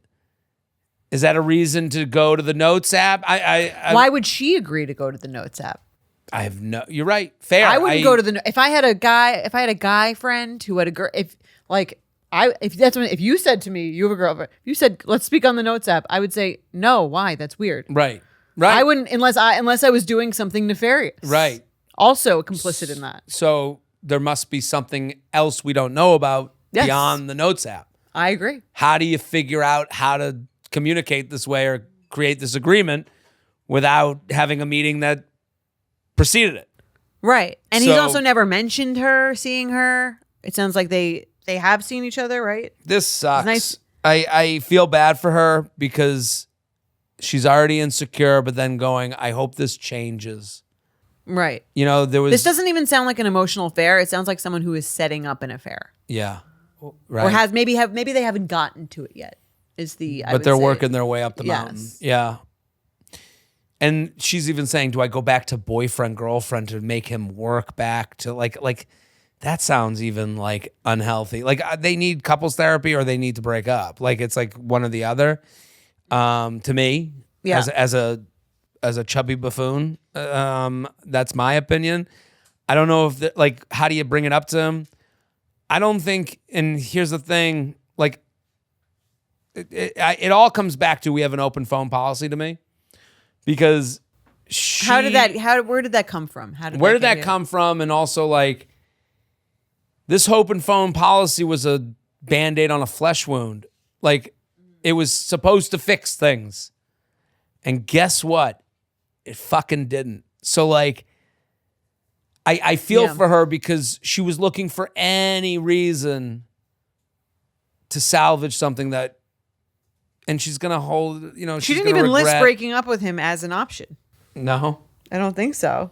Is that a reason to go to the Notes app? Why would she agree to go to the Notes app? You're right. Fair. I wouldn't go to the, if I had a guy friend who had a girl, if you said to me, you have a girlfriend, if you said, let's speak on the Notes app, I would say, no, why? That's weird. Right. I wouldn't, unless I was doing something nefarious. Right. Also complicit in that. So there must be something else we don't know about beyond the Notes app. I agree. How do you figure out how to communicate this way or create this agreement without having a meeting that preceded it? Right. And he's also never mentioned her, seeing her. It sounds like they have seen each other, right? This sucks. Nice. I feel bad for her because she's already insecure, but then going, I hope this changes. Right. This doesn't even sound like an emotional affair. It sounds like someone who is setting up an affair. Yeah. Right. Or maybe they haven't gotten to it yet. But they're working their way up the mountain. Yeah. And she's even saying, do I go back to boyfriend, girlfriend to make him work back to like that sounds even like unhealthy. Like they need couples therapy or they need to break up. Like it's like one or the other. To me, as a chubby buffoon, that's my opinion. I don't know if how do you bring it up to him? I don't think, and here's the thing, like it all comes back to we have an open phone policy to me, because where did that come from? Where did that come from? And also like this open phone policy was a Band-Aid on a flesh wound. Like it was supposed to fix things. And guess what? It fucking didn't. So like, I feel for her because she was looking for any reason to salvage something and she's going to hold, she didn't even list breaking up with him as an option. No. I don't think so.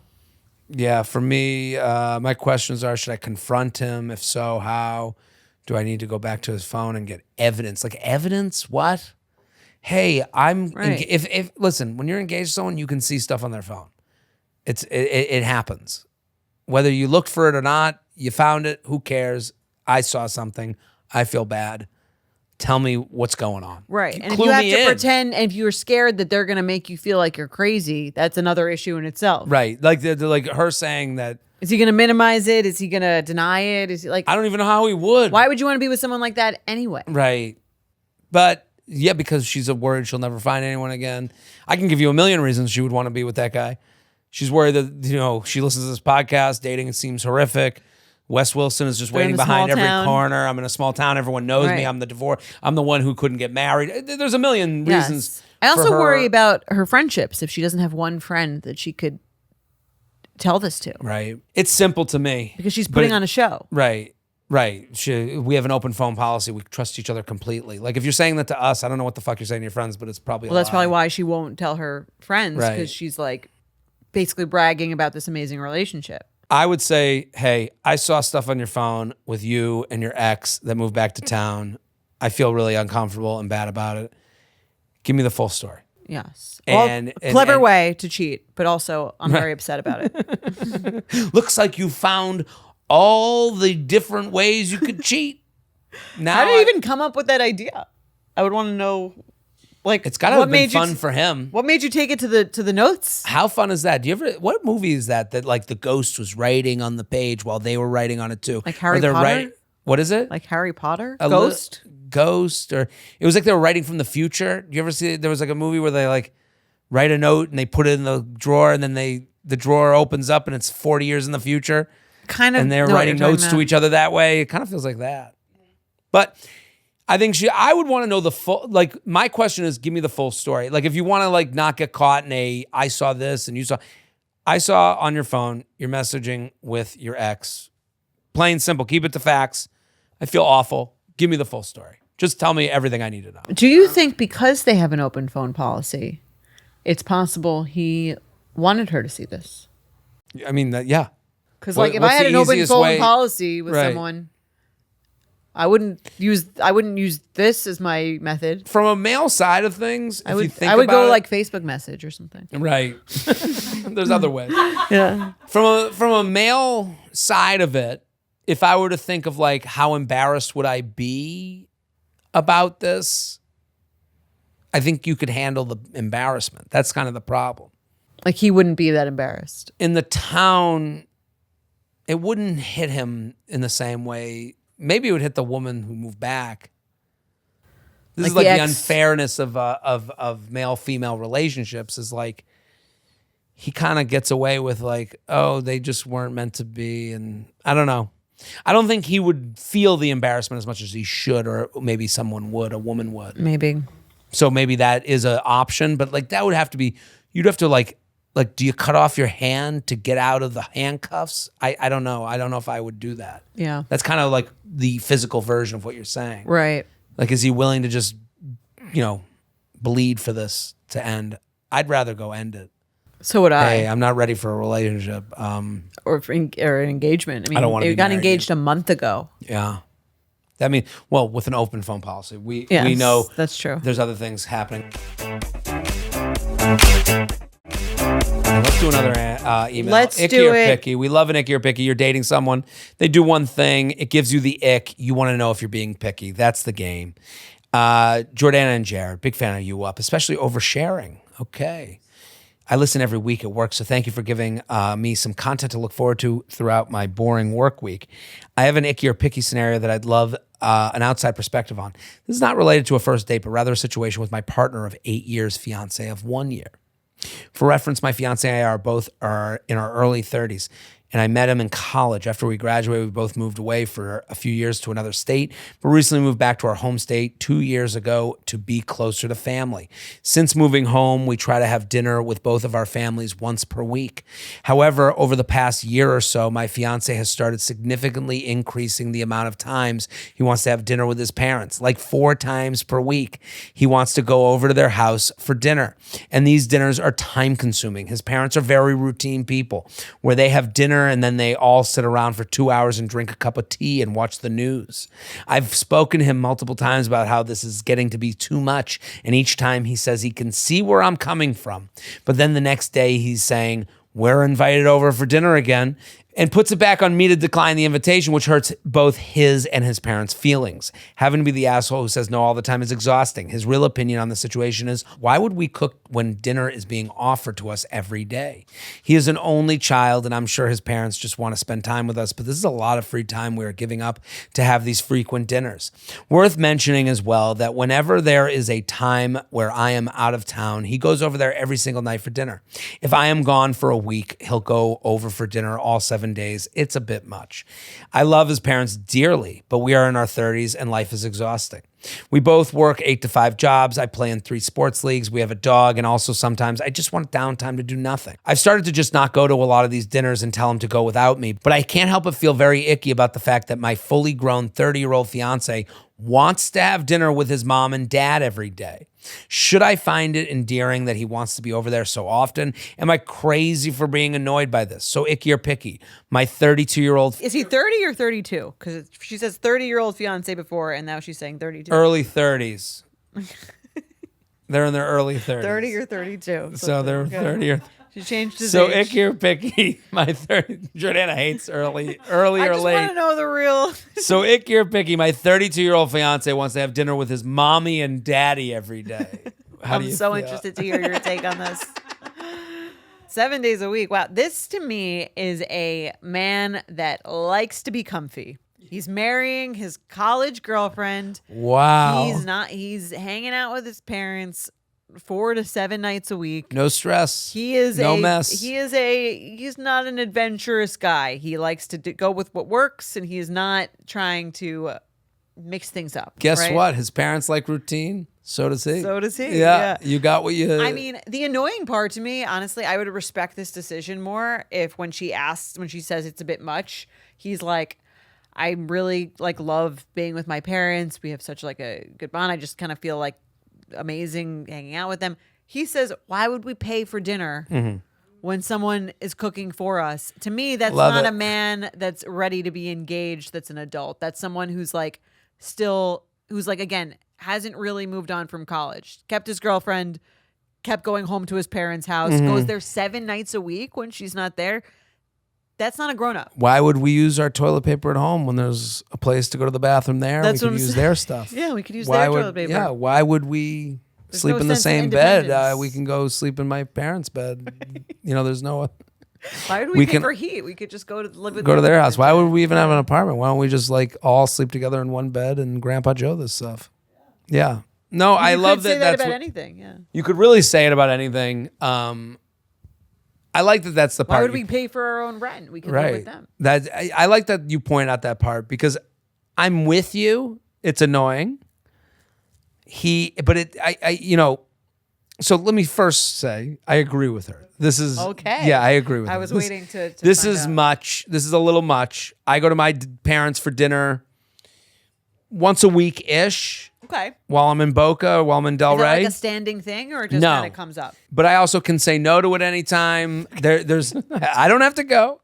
Yeah, for me, my questions are, should I confront him? If so, how? Do I need to go back to his phone and get evidence? Like evidence? What? Hey, if listen, when you're engaged to someone, you can see stuff on their phone. It happens. Whether you looked for it or not, you found it. Who cares? I saw something. I feel bad. Tell me what's going on. Right. And if you have to pretend, and if you're scared that they're going to make you feel like you're crazy, that's another issue in itself. Right. Like they're like her saying that. Is he going to minimize it? Is he going to deny it? Is he like? I don't even know how he would. Why would you want to be with someone like that anyway? Right. But yeah, because she's worried she'll never find anyone again. I can give you a million reasons she would want to be with that guy. She's worried that, she listens to this podcast, dating, it seems horrific. Wes Wilson is just waiting behind every corner. I'm in a small town. Everyone knows me. I'm the one who couldn't get married. There's a million reasons. I also worry about her friendships. If she doesn't have one friend that she could tell this to. Right. It's simple to me. Because she's putting on a show. Right. Right. We have an open phone policy. We trust each other completely. Like if you're saying that to us, I don't know what the fuck you're saying to your friends, but it's probably that's probably why she won't tell her friends, because she's like basically bragging about this amazing relationship. I would say, hey, I saw stuff on your phone with you and your ex that moved back to town. I feel really uncomfortable and bad about it. Give me the full story. Yes. Clever way to cheat, but also I'm very upset about it. Looks like you found all the different ways you could cheat. Now, how did you even come up with that idea? I would want to know. Like, it's got to have been fun for him. What made you take it to the notes? How fun is that? What movie is that like the ghost was writing on the page while they were writing on it too? Like Harry Potter? What is it? Like Harry Potter? Ghost, or it was like they were writing from the future. Do you ever see? There was like a movie where they like write a note and they put it in the drawer, and then the drawer opens up and it's 40 years in the future. Kind of. And they're writing notes to each other that way. It kind of feels like that. But I think I would want to know the full, like, my question is, give me the full story. Like, if you want to, like, not get caught in I saw this and I saw on your phone, you're messaging with your ex. Plain simple. Keep it to facts. I feel awful. Give me the full story. Just tell me everything I need to know. Do you think because they have an open phone policy, it's possible he wanted her to see this? I mean, yeah. Because, like, if I had an open phone policy with someone, I wouldn't use this as my method. From a male side of things, I would go like Facebook message or something. Right. There's other ways. Yeah. From a male side of it, if I were to think of like how embarrassed would I be about this, I think you could handle the embarrassment. That's kind of the problem. Like he wouldn't be that embarrassed. In the town, it wouldn't hit him in the same way. Maybe it would hit the woman who moved back. This is like the unfairness of male-female relationships is like he kind of gets away with like, oh, they just weren't meant to be. And I don't know. I don't think he would feel the embarrassment as much as he should, or maybe someone would, a woman would. Maybe. So maybe that is an option, but like that would have to be, you'd have to like, do you cut off your hand to get out of the handcuffs? I don't know. I don't know if I would do that. Yeah. That's kind of like the physical version of what you're saying. Right. Like, is he willing to just, bleed for this to end? I'd rather go end it. So would I. Hey, I'm not ready for a relationship. Or an engagement. I mean, I don't want to be got engaged a month ago. Yeah. That means, well, with an open phone policy, we know that's true. There's other things happening. Let's do another email. Let's icky do or it. picky. We love an icky or picky. You're dating someone. They do one thing. It gives you the ick. You want to know if you're being picky. That's the game. Jordana and Jared, big fan of You Up, especially oversharing. Okay. I listen every week at work, so thank you for giving me some content to look forward to throughout my boring work week. I have an icky or picky scenario that I'd love an outside perspective on. This is not related to a first date, but rather a situation with my partner of 8 years, fiance of 1 year. For reference, my fiance and I both are in our early 30s, and I met him in college. After we graduated, we both moved away for a few years to another state, but recently moved back to our home state 2 years ago to be closer to family. Since moving home, we try to have dinner with both of our families once per week. However, over the past year or so, my fiance has started significantly increasing the amount of times he wants to have dinner with his parents, like 4 times per week. He wants to go over to their house for dinner, and these dinners are time-consuming. His parents are very routine people, where they have dinner dinner, and then they all sit around for 2 hours and drink a cup of tea and watch the news. I've spoken to him multiple times about how this is getting to be too much, and each time he says he can see where I'm coming from. But then the next day he's saying, we're invited over for dinner again, and puts it back on me to decline the invitation, which hurts both his and his parents' feelings. Having to be the asshole who says no all the time is exhausting. His real opinion on the situation is, why would we cook when dinner is being offered to us every day? He is an only child, and I'm sure his parents just want to spend time with us, but this is a lot of free time we are giving up to have these frequent dinners. Worth mentioning as well that whenever there is a time where I am out of town, he goes over there every single night for dinner. If I am gone for a week, he'll go over for dinner all 7 days. It's a bit much. I love his parents dearly, but we are in our 30s and life is exhausting. We both work 8 to 5 jobs. I play in 3 sports leagues. We have a dog, and also sometimes I just want downtime to do nothing. I've started to just not go to a lot of these dinners and tell him to go without me, but I can't help but feel very icky about the fact that my fully grown 30-year-old fiance wants to have dinner with his mom and dad every day. Should I find it endearing that he wants to be over there so often? Am I crazy for being annoyed by this? So icky or picky? My 32-year-old... Is he 30 or 32? Because she says 30-year-old fiance before, and now she's saying 32. Early 30s. They're in their early 30s. 30 or 32. So they're 30 or... She changed his So age. icky or picky? My 30... Jordana hates early I or just late. want to know the real... So icky or picky? My 32-year-old fiance wants to have dinner with his mommy and daddy every day. How do I'm you so feel? interested to hear your take on this. 7 days a week. Wow. This to me is a man that likes to be comfy. He's marrying his college girlfriend. Wow. He's hanging out with his parents 4 to 7 nights a week. No stress. He is no mess. He's not an adventurous guy. He likes to go with what works, and he is not trying to mix things up. Guess right? what? His parents like routine. So does he. So does he. Yeah. You got what you... I mean, the annoying part to me, honestly, I would respect this decision more if when she says it's a bit much, he's like, I really love being with my parents. We have such a good bond. I just kind of feel like amazing hanging out with them. He says, why would we pay for dinner when someone is cooking for us? To me, that's Love not it. a man that's ready to be engaged. That's an adult. That's someone who's again, hasn't really moved on from college, kept his girlfriend, kept going home to his parents' house, goes there 7 nights a week when she's not there. That's not a grown-up. Why would we use our toilet paper at home when there's a place to go to the bathroom there? That's we what could I'm use saying. their stuff. Yeah, we could use their toilet paper. Yeah, why would we sleep no in the sense of same bed? independence. We can go sleep in my parents' bed. There's no... Why would We we pay can- for heat? We could just go to live with Go to them. their house. Why would we even have an apartment? Why don't we just all sleep together in one bed and Grandpa Joe this stuff? Yeah. No, I love could say that that's about what- anything. Yeah. You could really say it about anything. I like that that's the part. Why would we pay for our own rent? We can live with them. That I like that you point out that part because I'm with you. It's annoying. So let me first say I agree with her. This is Okay. Yeah, I agree with her. I was This- waiting to This find is out. much. This is a little much. I go to my parents for dinner once a week ish. Okay. While I'm in Boca, while I'm in Del Is that Rey. like a standing thing, or it just No. kind of comes up? But I also can say no to it anytime. There's I don't have to go.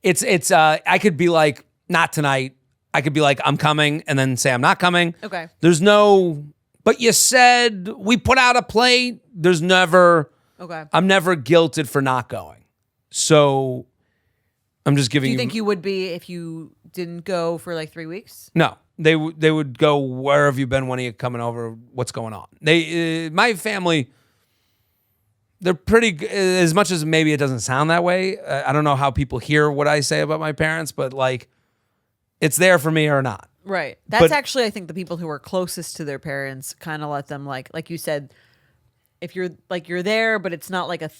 It's I could be like, not tonight. I could be like, I'm coming, and then say I'm not coming. Okay. There's no, but you said we put out a plate. There's never, Okay. I'm never guilted for not going. So I'm just giving Do you think you would be if you didn't go for 3 weeks? No, they would go, where have you been? When are you coming over? What's going on? My family, they're pretty good, as much as maybe it doesn't sound that way. I don't know how people hear what I say about my parents, but it's there for me or not. Right. That's But- actually, I think, the people who are closest to their parents kind of let them, like you said, if you're there, but it's not like a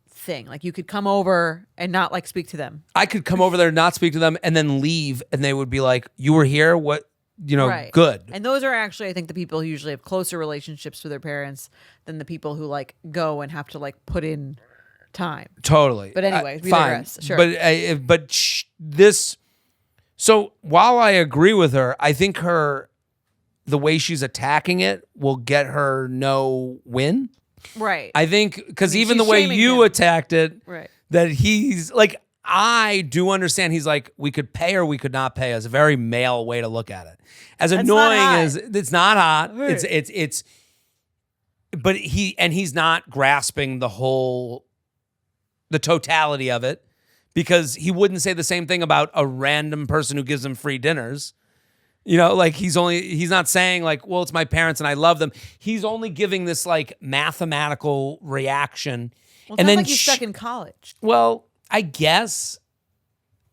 thing. Like you could come over and not speak to them. I could come over there, not speak to them, and then leave, and they would be like, you were here? What? Right. Good. And those are actually, I think, the people who usually have closer relationships with their parents than the people who go and have to put in time. Totally. But anyways, we fine. digress. Sure. But this. So while I agree with her, I think the way she's attacking it will get her no win. Right. I think because even the she's way shaming you him. attacked it, Right. that he's I do understand he's like, we could pay or we could not pay. It's a very male way to look at it. As That's annoying not as it's not hot. Right. It's but he's not grasping the totality of it, because he wouldn't say the same thing about a random person who gives him free dinners. You know, like he's not saying like, well, it's my parents and I love them. He's only giving this like mathematical reaction. Well, it and sounds then like he's stuck in college. Well, I guess,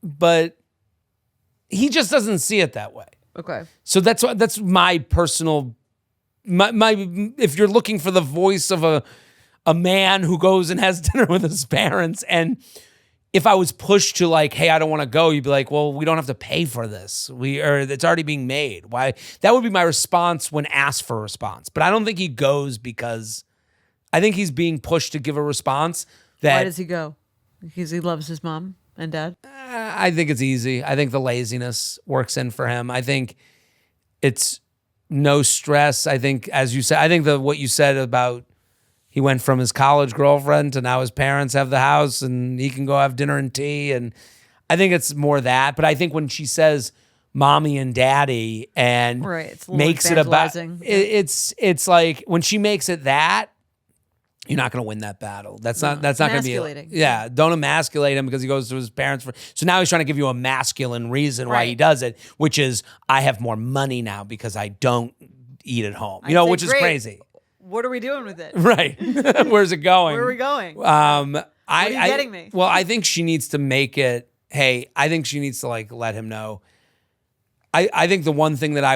but he just doesn't see it that way. Okay. So that's my personal, if you're looking for the voice of a man who goes and has dinner with his parents, and if I was pushed to like, hey, I don't want to go, you'd be like, well, we don't have to pay for this. It's already being made. Why? That would be my response when asked for a response. But I don't think he goes because I think he's being pushed to give a response. Why does he go? Because he loves his mom and dad? I think it's easy. I think the laziness works in for him. I think it's no stress. I think, as you said, I think what you said about he went from his college girlfriend to now his parents have the house and he can go have dinner and tea. And I think it's more that. But I think when she says mommy and daddy and makes it about, it's like when she makes it that, you're not going to win that battle. That's not going to be. Don't emasculate him because he goes to his parents. So now he's trying to give you a masculine reason why he does it, which is I have more money now because I don't eat at home. Which is crazy. What are we doing with it? Right. Where's it going? Where are we going? What are you getting me? Well, I think she needs to make it, hey, I think she needs to like let him know. I think the one thing that I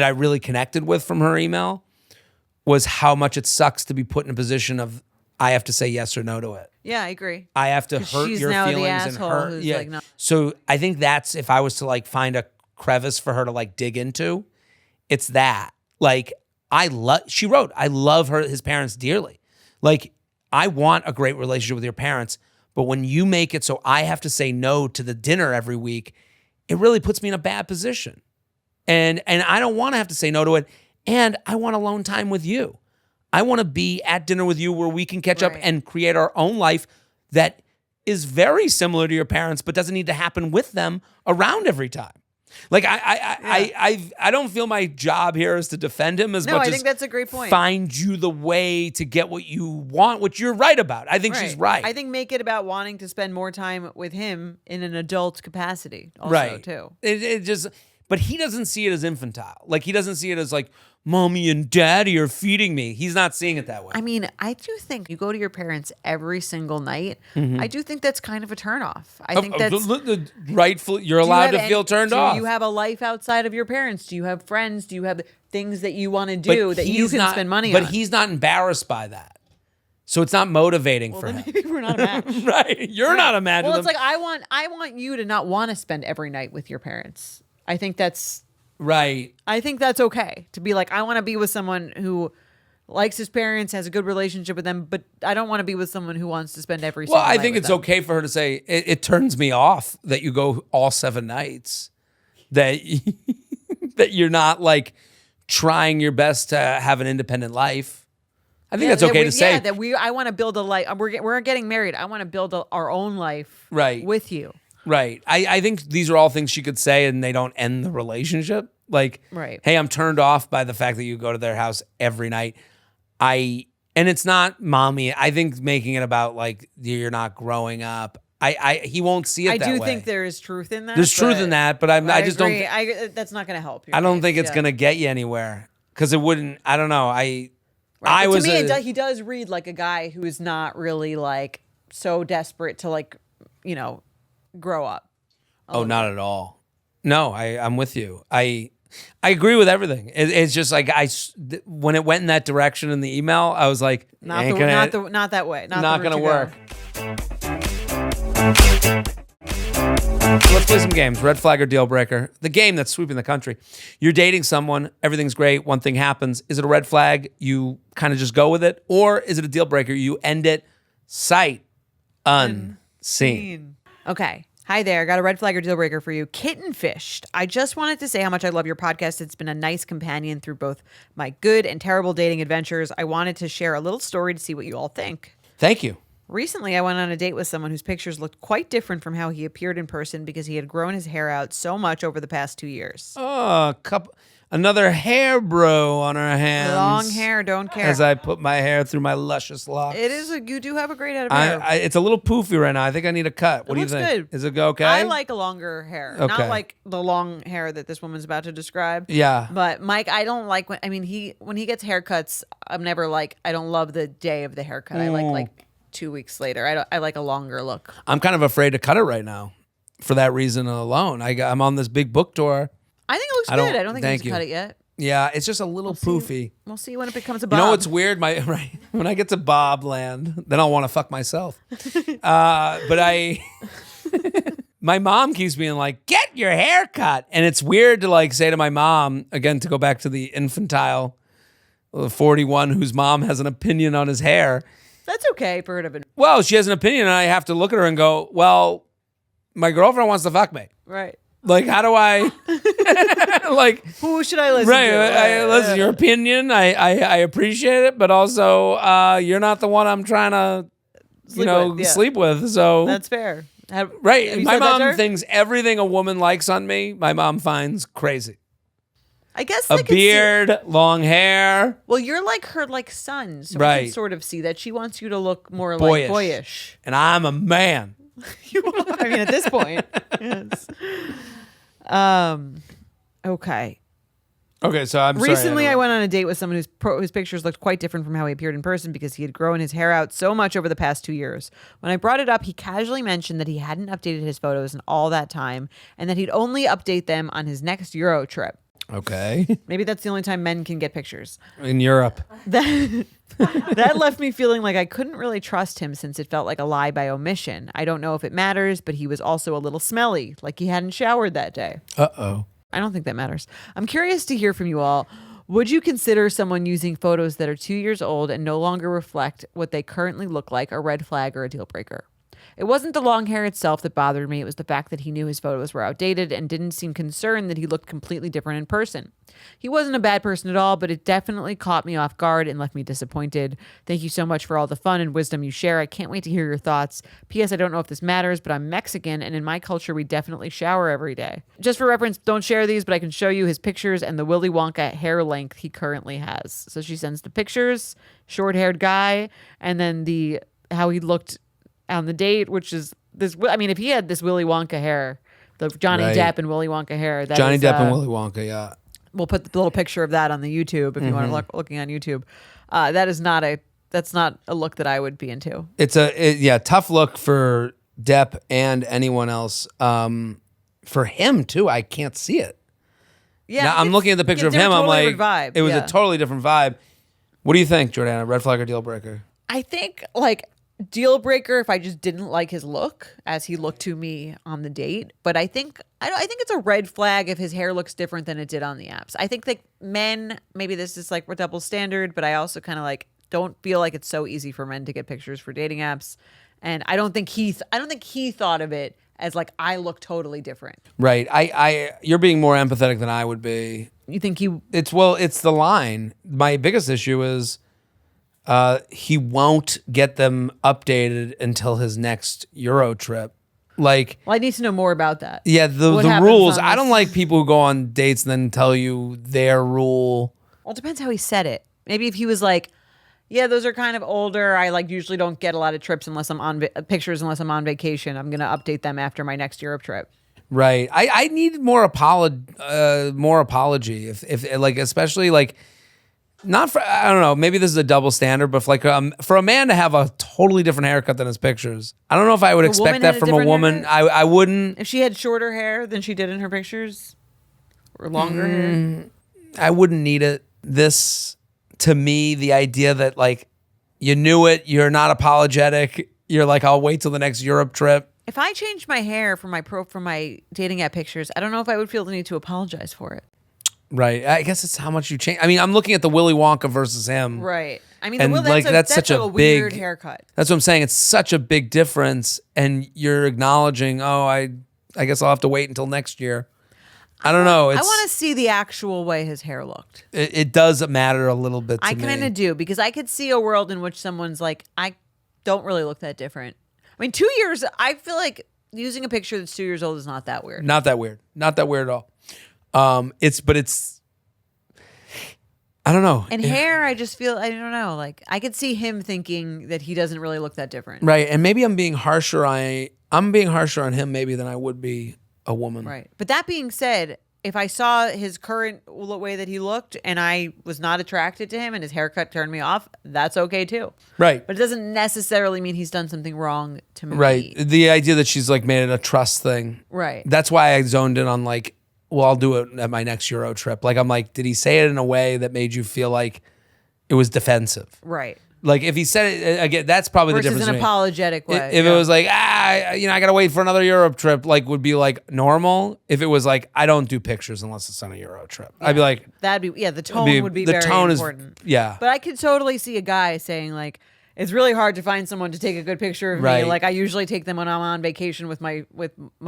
really connected with from her email was how much it sucks to be put in a position of I have to say yes or no to it. Yeah, I agree. I have to hurt your feelings and hurt. Yeah. Like, no. So I think that's, if I was to like find a crevice for her to like dig into, it's that. Like she wrote, I love his parents dearly. Like I want a great relationship with your parents, but when you make it so I have to say no to the dinner every week, it really puts me in a bad position. And I don't want to have to say no to it. And I want alone time with you. I want to be at dinner with you where we can catch up and create our own life that is very similar to your parents, but doesn't need to happen with them around every time. Like I don't feel my job here is to defend him as much as I think that's a great point. Find you the way to get what you want, which you're right about. I think she's right. I think make it about wanting to spend more time with him in an adult capacity also too. It just, but he doesn't see it as infantile. Like he doesn't see it as like, mommy and daddy are feeding me. He's not seeing it that way. I mean, I do think you go to your parents every single night. I do think that's kind of a turnoff. I think that's rightful. You're allowed to feel turned off. Do you have a life outside of your parents? Do you have friends? Do you have things that you want to do that you can spend money on? But he's not embarrassed by that. So it's not motivating for him. Maybe we're not a match. Right. You're not a match. Well, it's like I want you to not want to spend every night with your parents. I think that's right. I think that's okay to be like, I want to be with someone who likes his parents, has a good relationship with them, but I don't want to be with someone who wants to spend every single night. Well, I think it's okay for her to say, it turns me off that you go all 7 nights, that you're not like trying your best to have an independent life. I think that's okay to say. Yeah, that I want to build a life. We're getting married. I want to build our own life with you. Right. I think these are all things she could say and they don't end the relationship. Like, hey, I'm turned off by the fact that you go to their house every night. And it's not mommy. I think making it about like you're not growing up. He won't see it that way. I do think there is truth in that. There's truth in that, but I just agree. That's not going to help you. I don't think it's going to get you anywhere because it wouldn't. I don't know. To me, he does read like a guy who is not really like so desperate to like, grow up. Oh, not at all. No, I'm with you. I agree with everything. It's just like when it went in that direction in the email, I was like, not that way. Not going to work. Let's play some games. Red flag or deal breaker. The game that's sweeping the country. You're dating someone. Everything's great. One thing happens. Is it a red flag? You kind of just go with it, or is it a deal breaker? You end it sight unseen. Okay. Hi there. Got a red flag or deal breaker for you. Kitten fished. I just wanted to say how much I love your podcast. It's been a nice companion through both my good and terrible dating adventures. I wanted to share a little story to see what you all think. Thank you. Recently, I went on a date with someone whose pictures looked quite different from how he appeared in person because he had grown his hair out so much over the past 2 years. Oh, another hair bro on our hands. Long hair, don't care. As I put my hair through my luscious locks. You do have a great head of hair. It's a little poofy right now. I think I need a cut. What do you looks think? good. Is it okay? I like a longer hair. Okay. Not like the long hair that this woman's about to describe. Yeah. But Mike, I don't like when he gets haircuts, I'm never like, I don't love the day of the haircut. I like 2 weeks later. I like a longer look. I'm kind of afraid to cut it right now for that reason alone. I'm on this big book tour. I think it looks good. I don't think I need to cut it yet. Yeah, it's just a little poofy. We'll see when it becomes a bob. You know what's weird? When I get to bob land, then I'll want to fuck myself. My mom keeps being like, "Get your hair cut," and it's weird to like say to my mom again, to go back to the infantile 41 whose mom has an opinion on his hair. That's okay for her to. Well, she has an opinion, and I have to look at her and go, "Well, my girlfriend wants to fuck me." Right. Like, how do I, like, who should I listen to? Listen, your opinion, I appreciate it, but also, you're not the one I'm trying to, sleep with. So that's fair. Right. My mom thinks everything a woman likes on me, my mom finds crazy. I guess a beard, long hair. Well, you're like her son, so right. I can sort of see that she wants you to look more boyish. like boyish. And I'm a man. You are. I mean, at this point, yes. Okay. Okay, so I'm Recently, sorry, I went on a date with someone whose pictures looked quite different from how he appeared in person because he had grown his hair out so much over the past 2 years. When I brought it up, he casually mentioned that he hadn't updated his photos in all that time and that he'd only update them on his next Euro trip. Okay. Maybe that's the only time men can get pictures. In Europe. That left me feeling like I couldn't really trust him since it felt like a lie by omission. I don't know if it matters, but he was also a little smelly, like he hadn't showered that day. Uh-oh. I don't think that matters. I'm curious to hear from you all. Would you consider someone using photos that are 2 years old and no longer reflect what they currently look like a red flag or a deal breaker? It wasn't the long hair itself that bothered me. It was the fact that he knew his photos were outdated and didn't seem concerned that he looked completely different in person. He wasn't a bad person at all, but it definitely caught me off guard and left me disappointed. Thank you so much for all the fun and wisdom you share. I can't wait to hear your thoughts. P.S. I don't know if this matters, but I'm Mexican, and in my culture, we definitely shower every day. Just for reference, don't share these, but I can show you his pictures and the Willy Wonka hair length he currently has. So she sends the pictures, short-haired guy, and then how he looked on the date, which is this. I mean, if he had this Willy Wonka hair, the Johnny Depp and Willy Wonka hair, Johnny Depp and Willy Wonka, yeah. We'll put the little picture of that on the YouTube if you want to looking on YouTube. That's not a look that I would be into. It's tough look for Depp and anyone else. For him too, I can't see it. Yeah, now, I'm looking at the picture of him. Totally I'm like, vibe. It was a totally different vibe. What do you think, Jordana? Red flag or deal breaker? I think deal breaker if I just didn't like his look as he looked to me on the date. But I think it's a red flag if his hair looks different than it did on the apps. I think that men, maybe this is like we're double standard, but I also kind of don't feel like it's so easy for men to get pictures for dating apps. And I don't think he thought of it as like I look totally different. Right. You're being more empathetic than I would be. You think it's the line. My biggest issue is he won't get them updated until his next Euro trip. Well, I need to know more about that. Yeah, the rules. I don't like people who go on dates and then tell you their rule. Well, it depends how he said it. Maybe if he was like, yeah, those are kind of older. I Mm-hmm. usually don't get a lot of trips unless I'm on pictures unless I'm on vacation. I'm going to update them after my next Europe trip. Right. I need more apology. If especially not for, I don't know, maybe this is a double standard, but for a man to have a totally different haircut than his pictures, I don't know if I would expect that from a woman. I wouldn't. If she had shorter hair than she did in her pictures, or longer hair, I wouldn't need it. This, to me, the idea that you knew it, you're not apologetic, you're like, I'll wait till the next Europe trip. If I changed my hair for my dating app pictures, I don't know if I would feel the need to apologize for it. Right. I guess it's how much you change. I mean, I'm looking at the Willy Wonka versus him. Right. I mean, and that's such a weird big haircut. That's what I'm saying. It's such a big difference, and you're acknowledging, I guess I'll have to wait until next year. I don't know. I want to see the actual way his hair looked. It does matter a little bit to me. I kind of do, because I could see a world in which someone's like, I don't really look that different. I mean, 2 years, I feel like using a picture that's 2 years old is not that weird. Not that weird. Not that weird at all. It's I don't know. And hair, I just feel, I don't know. Like, I could see him thinking that he doesn't really look that different. Right. And maybe I'm being harsher on him maybe than I would be a woman. Right. But that being said, if I saw his current way that he looked and I was not attracted to him and his haircut turned me off, that's okay too. Right. But it doesn't necessarily mean he's done something wrong to me. Right. The idea that she's like made it a trust thing. Right. That's why I zoned in on like, well, I'll do it at my next Euro trip. Like, I'm like, did he say it in a way that made you feel like it was defensive? Right. Like, if he said it again, that's probably versus the difference. An apologetic way. If it was like, I gotta wait for another Europe trip, like, would be like normal. If it was like, I don't do pictures unless it's on a Euro trip, I'd be like, that'd be the tone would be the very tone important. Yeah. But I could totally see a guy saying like, it's really hard to find someone to take a good picture of me. Like, I usually take them when I'm on vacation with my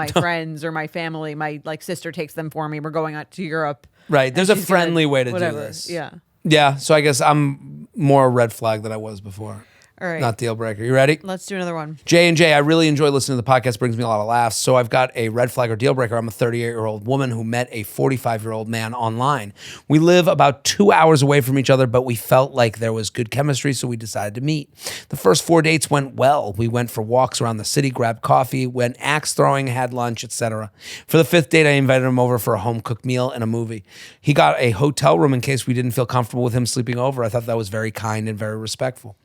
friends or my family. My like sister takes them for me. We're going out to Europe. Right. There's a friendly way to do this. Yeah. Yeah. So I guess I'm more red flag than I was before. All right. Not deal breaker. You ready? Let's do another one. J&J, I really enjoy listening to the podcast. Brings me a lot of laughs. So I've got a red flag or deal breaker. I'm a 38-year-old woman who met a 45-year-old man online. We live about 2 hours away from each other, but we felt like there was good chemistry, so we decided to meet. The first 4 dates went well. We went for walks around the city, grabbed coffee, went axe throwing, had lunch, etc. For the 5th date, I invited him over for a home-cooked meal and a movie. He got a hotel room in case we didn't feel comfortable with him sleeping over. I thought that was very kind and very respectful.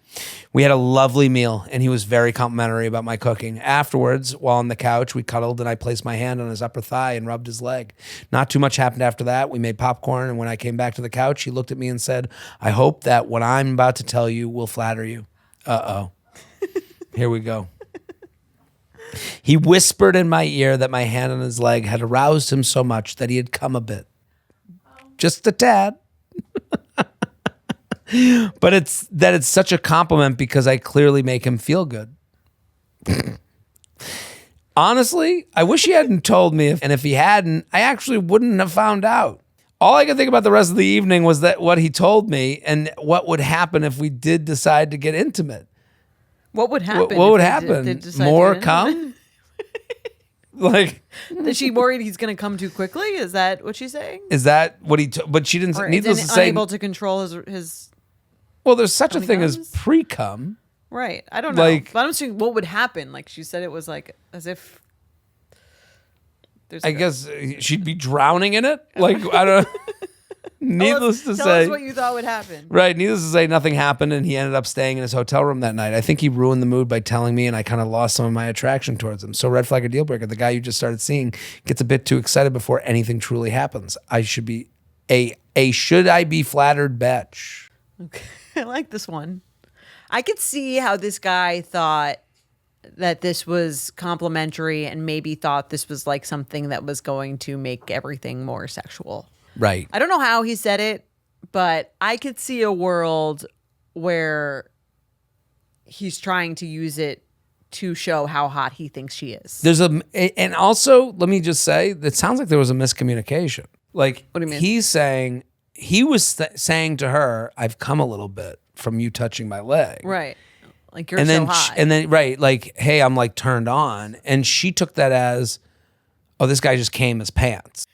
We had a lovely meal, and he was very complimentary about my cooking. Afterwards, while on the couch, we cuddled, and I placed my hand on his upper thigh and rubbed his leg. Not too much happened after that. We made popcorn, and when I came back to the couch, he looked at me and said, I hope that what I'm about to tell you will flatter you. Uh-oh. Here we go. He whispered in my ear that my hand on his leg had aroused him so much that he had come a bit. Just a tad. But it's such a compliment because I clearly make him feel good. Honestly, I wish he hadn't told me, and if he hadn't, I actually wouldn't have found out. All I could think about the rest of the evening was that what he told me and what would happen if we did decide to get intimate. What would happen? What would happen? More come? Like, is she worried he's going to come too quickly? Is that what she's saying? Is that what he? But she didn't. Needless to say, unable to control his. Well, there's such a thing as pre-cum. Right. I don't know. Like, but I'm saying what would happen. Like she said, it was like as if. I guess she'd be drowning in it. Like, I don't. Needless to say, tell us what you thought would happen. Right. Needless to say, nothing happened, and he ended up staying in his hotel room that night. I think he ruined the mood by telling me, and I kind of lost some of my attraction towards him. So, red flag or deal breaker. The guy you just started seeing gets a bit too excited before anything truly happens. I should be a should I be flattered bitch. Okay. I like this one. I could see how this guy thought that this was complimentary and maybe thought this was like something that was going to make everything more sexual. Right. I don't know how he said it, but I could see a world where he's trying to use it to show how hot he thinks she is. And also, let me just say, it sounds like there was a miscommunication. Like, what do you mean? He was saying to her, I've come a little bit from you touching my leg. Right. Like, you're so hot. And then, right, like, hey, I'm like turned on. And she took that as, oh, this guy just came his pants.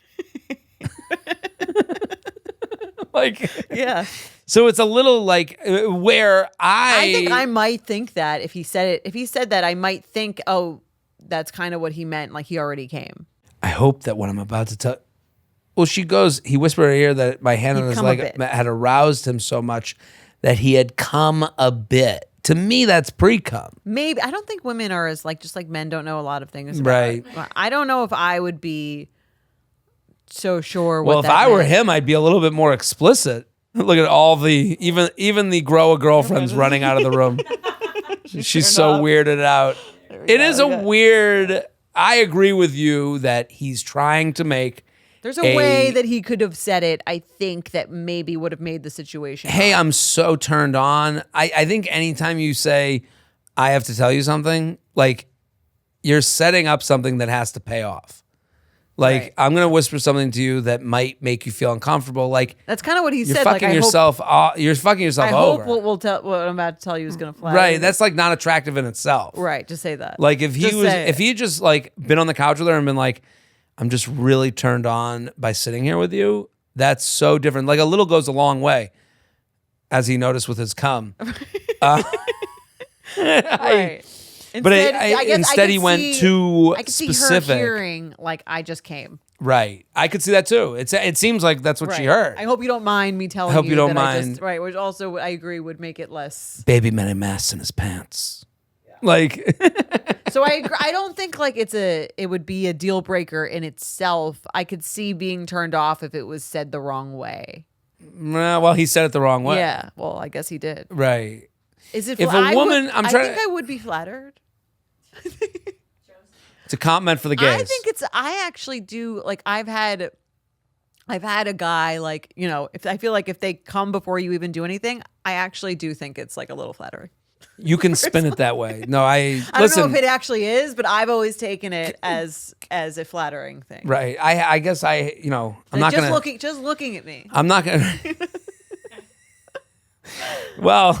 Like, yeah. So it's a little like where I think I might think that if he said it, if he said that, I might think, oh, that's kind of what he meant. Like, he already came. I hope that what I'm about to tell. Well, she goes, he whispered in her ear that my hand on his leg had aroused him so much that he had come a bit. To me, that's pre-cum. Maybe. I don't think women are as like, just like men don't know a lot of things about right. it. I don't know if I would be so sure. Well, if I were him, I'd be a little bit more explicit. Look at all the, even the grow a girlfriends running out of the room. She's so weirded out. It is a weird, I agree with you that he's trying to make. There's a way that he could have said it, I think, that maybe would have made the situation. Hey, hard. I'm so turned on. I think anytime you say, I have to tell you something, like, you're setting up something that has to pay off. Like, Right. I'm going to whisper something to you that might make you feel uncomfortable. Like, That's kind of what he you're said. fucking Like, yourself. You're fucking yourself I over. hope what I'm about to tell you is going to fly. Right. That's like not attractive in itself. right. Just say that. Like if Just say it. he had just like been on the couch with her and been like, I'm just really turned on by sitting here with you. That's so different. Like a little goes a long way, as he noticed with his cum. Right. But I guess instead he went too I could see specific. her hearing like I just came. Right. I could see that too. It seems like that's what she heard. I hope you don't mind me telling you. I hope you don't that mind. right. Which also I agree would make it less. Baby many masks in his pants. Yeah. Like. So I agree. I don't think like it would be a deal breaker in itself. I could see being turned off if it was said the wrong way. Well, he said it the wrong way. Yeah. Well, I guess he did. Right. Is it? If a woman, I think I would be flattered. It's a compliment for the gays. I think I actually do. Like I've had a guy like, you know, if I feel like if they come before you even do anything, I actually do think it's like a little flattering. You can spin it that way. No, I don't know if it actually is, but I've always taken it as a flattering thing. Right. I guess I'm not just gonna just looking at me. I'm not gonna. Well,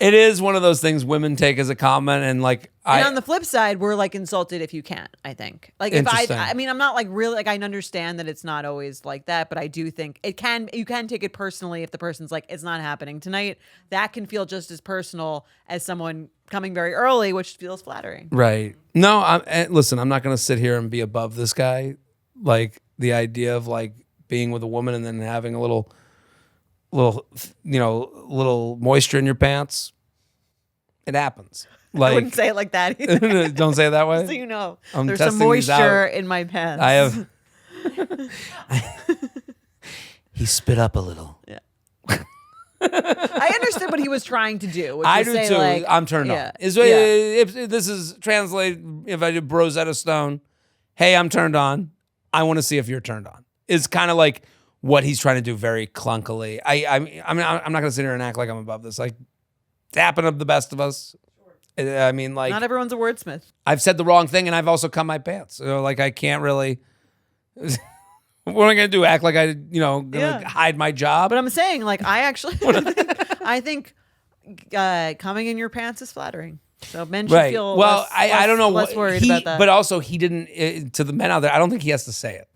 it is one of those things women take as a comment, and like and on the flip side, we're like insulted if you can't. I think like if I mean, I'm not like really like I understand that it's not always like that, but I do think you can take it personally if the person's like it's not happening tonight. That can feel just as personal as someone coming very early, which feels flattering. Right. No, listen, I'm not gonna sit here and be above this guy. Like the idea of like being with a woman and then having a little moisture in your pants. It happens. Like, I wouldn't say it like that either. Don't say it that way. So you know, I'm there's some testing these moisture out. in my pants. I have. He spit up a little. Yeah. I understood what he was trying to do. Which I is do say, too. like, I'm turned yeah. on. If this is translated, if I do Rosetta Stone, hey, I'm turned on. I want to see if you're turned on. It's kind of like what he's trying to do very clunkily. I mean, I'm not going to sit here and act like I'm above this. Like, it's happened to the best of us. I mean, like, not everyone's a wordsmith. I've said the wrong thing, and I've also come my pants. So, like, I can't really. What am I gonna do? Act like gonna hide my job? But I'm saying, like, I actually, I think coming in your pants is flattering. So men should feel well. Less, I don't know less worried about that. But also, he didn't. To the men out there, I don't think he has to say it.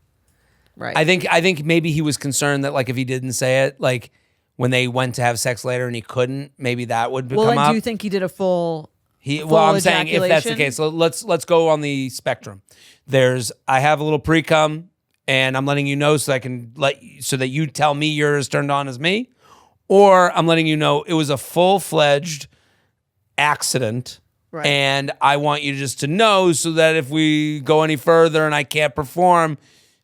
Right. I think maybe he was concerned that like if he didn't say it, like when they went to have sex later and he couldn't, maybe that would come up. Well, do you think he did a full? I'm saying if that's the case, so let's go on the spectrum. I have a little pre-cum, and I'm letting you know so that you tell me you're as turned on as me, or I'm letting you know it was a full-fledged accident, right. And I want you just to know so that if we go any further and I can't perform,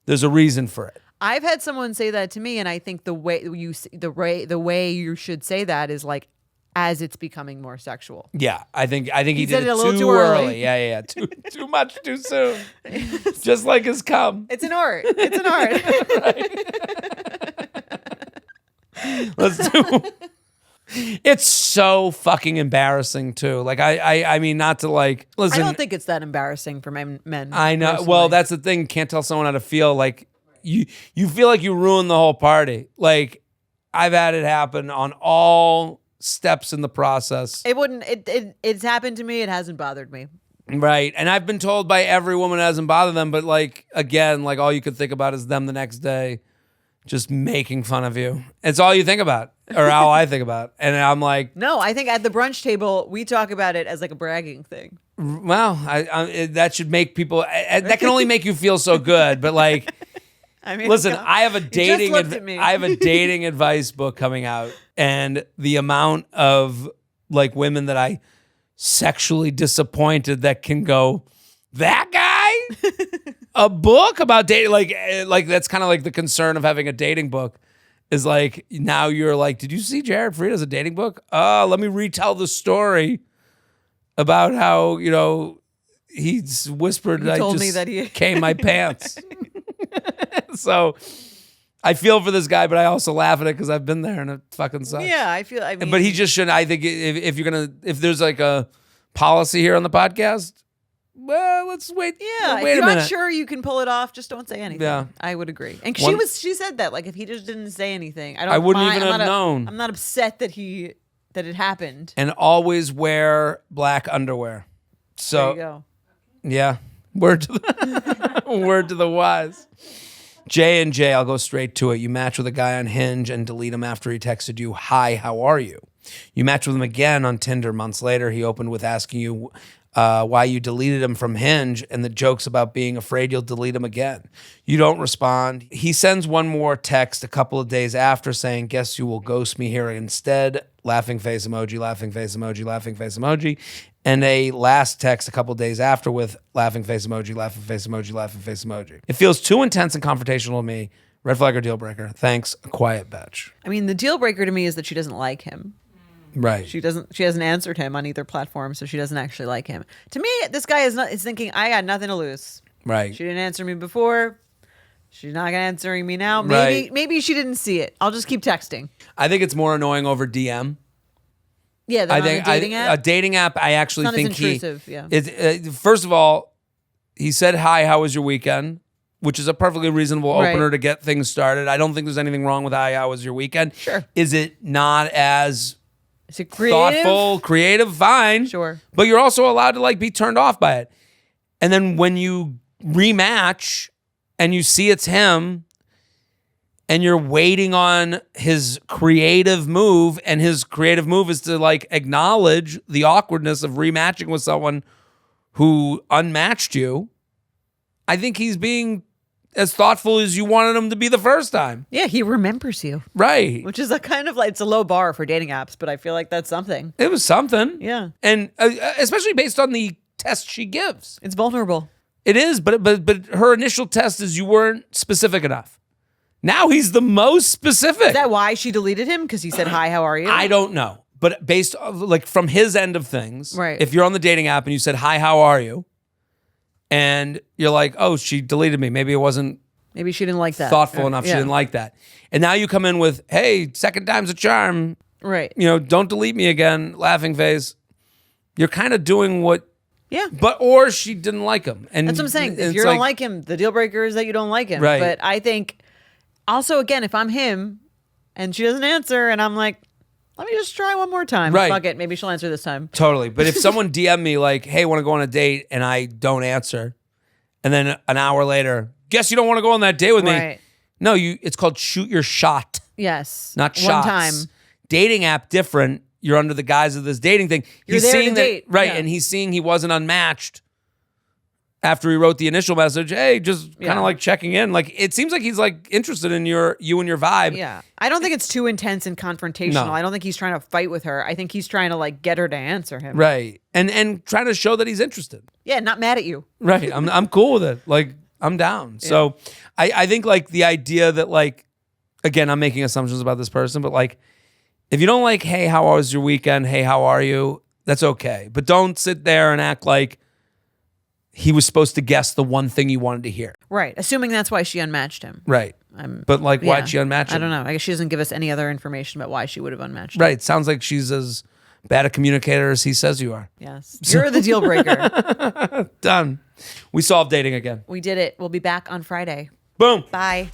there's a reason for it. I've had someone say that to me, and I think the way you should say that is like as it's becoming more sexual. Yeah, I think he did said it a little too too early. Yeah. Too much too soon. Just like his cum. It's an art. It's an art. Let's do. It's so fucking embarrassing too. Like I mean, not to like listen. I don't think it's that embarrassing for men. I know. Personally. Well, that's the thing. Can't tell someone how to feel. Like you feel like you ruined the whole party. Like I've had it happen on all steps in the process. It wouldn't. It's happened to me. It hasn't bothered me. Right, and I've been told by every woman it hasn't bothered them. But like again, like all you could think about is them the next day, just making fun of you. It's all you think about, or how I think about. And I'm like, no, I think at the brunch table we talk about it as like a bragging thing. Well, that should make people. That can only make you feel so good. But like, I mean, listen, I have a dating. I have a dating advice book coming out, and the amount of like women that I sexually disappointed that can go, that guy, a book about dating, like that's kind of like the concern of having a dating book. Is like now you're like, did you see Jared Freid has a dating book? Let me retell the story about how he's whispered. He I told just me that he came my pants. So I feel for this guy, but I also laugh at it because I've been there and it fucking sucks. Yeah, I mean, but he just shouldn't. I think if there's like a policy here on the podcast, well, let's wait. Yeah, wait if a you're minute. not sure you can pull it off, just don't say anything. Yeah. I would agree. And One- she said that, like, if he just didn't say anything, I wouldn't even have known. I'm not upset that it happened. And always wear black underwear. So There you go. yeah, word to the word to the wise. J&J, I'll go straight to it. You match with a guy on Hinge and delete him after he texted you, "Hi, how are you?" You match with him again on Tinder months later. He opened with asking you why you deleted him from Hinge and the jokes about being afraid you'll delete him again. You don't respond. He sends one more text a couple of days after saying, "Guess you will ghost me here instead." Laughing face emoji, laughing face emoji, laughing face emoji. And a last text a couple of days after with laughing face emoji, laughing face emoji, laughing face emoji. It feels too intense and confrontational to me. Red flag or deal breaker? Thanks, a quiet bitch. I mean, the deal breaker to me is that she doesn't like him. Right. She hasn't answered him on either platform, so she doesn't actually like him. To me, this guy is thinking, I got nothing to lose. Right. She didn't answer me before. She's not answering me now. Right. Maybe she didn't see it. I'll just keep texting. I think it's more annoying over DM. Yeah, I think on a dating app. a dating app. I actually It's not think as intrusive, yeah. First of all, he said, "Hi, how was your weekend?" Which is a perfectly reasonable Right. opener to get things started. I don't think there's anything wrong with "Hi, how was your weekend?" Sure. Is it not as Is it creative? thoughtful, creative? Fine. Sure. But you're also allowed to like be turned off by it. And then when you rematch and you see it's him, and you're waiting on his creative move, and his creative move is to like acknowledge the awkwardness of rematching with someone who unmatched you, I think he's being as thoughtful as you wanted him to be the first time. Yeah, he remembers you, Right. which is a kind of like, it's a low bar for dating apps, but I feel like that's something. It was something. Yeah. And especially based on the test she gives. It's vulnerable. It is, but her initial test is you weren't specific enough. Now he's the most specific. Is that why she deleted him? Because he said, "Hi, how are you?" I don't know. But based like from his end of things, Right. if you're on the dating app and you said, "Hi, how are you?" and you're like, "Oh, she deleted me. Maybe it wasn't Maybe she didn't like that. thoughtful enough. Yeah. She didn't like that." And now you come in with, "Hey, second time's a charm. Right. Don't delete me again." Laughing face. You're kind of doing what. Yeah. Or she didn't like him. And That's what I'm saying. it's If you don't like him, the deal breaker is that you don't like him. Right. But I think also, again, if I'm him and she doesn't answer and I'm like, let me just try one more time. Right. Fuck it. Maybe she'll answer this time. Totally. But if someone DM me like, "Hey, want to go on a date?" and I don't answer, and then an hour later, "Guess you don't want to go on that date with me." Right. No, it's called shoot your shot, Yes. not One shots. time. Dating app different. You're under the guise of this dating thing. You're there to seeing date. Right, Yeah. and he's seeing he wasn't unmatched after he wrote the initial message. Hey, just kind Yeah. of like checking in. Like it seems like he's like interested in you and your vibe. Yeah. I don't think it's too intense and confrontational. No. I don't think he's trying to fight with her. I think he's trying to like get her to answer him. Right. And trying to show that he's interested. Yeah, not mad at you. Right. I'm cool with it. Like I'm down. So I think like the idea that like, again, I'm making assumptions about this person, but like if you don't like, "Hey, how was your weekend? Hey, how are you?" That's okay. But don't sit there and act like he was supposed to guess the one thing you wanted to hear. Right. Assuming that's why she unmatched him. Right. But like, why'd she unmatch him? I don't know. I guess she doesn't give us any other information about why she would have unmatched him. Right. Sounds like she's as bad a communicator as he says you are. Yes. You're the deal breaker. Done. We solved dating again. We did it. We'll be back on Friday. Boom. Bye.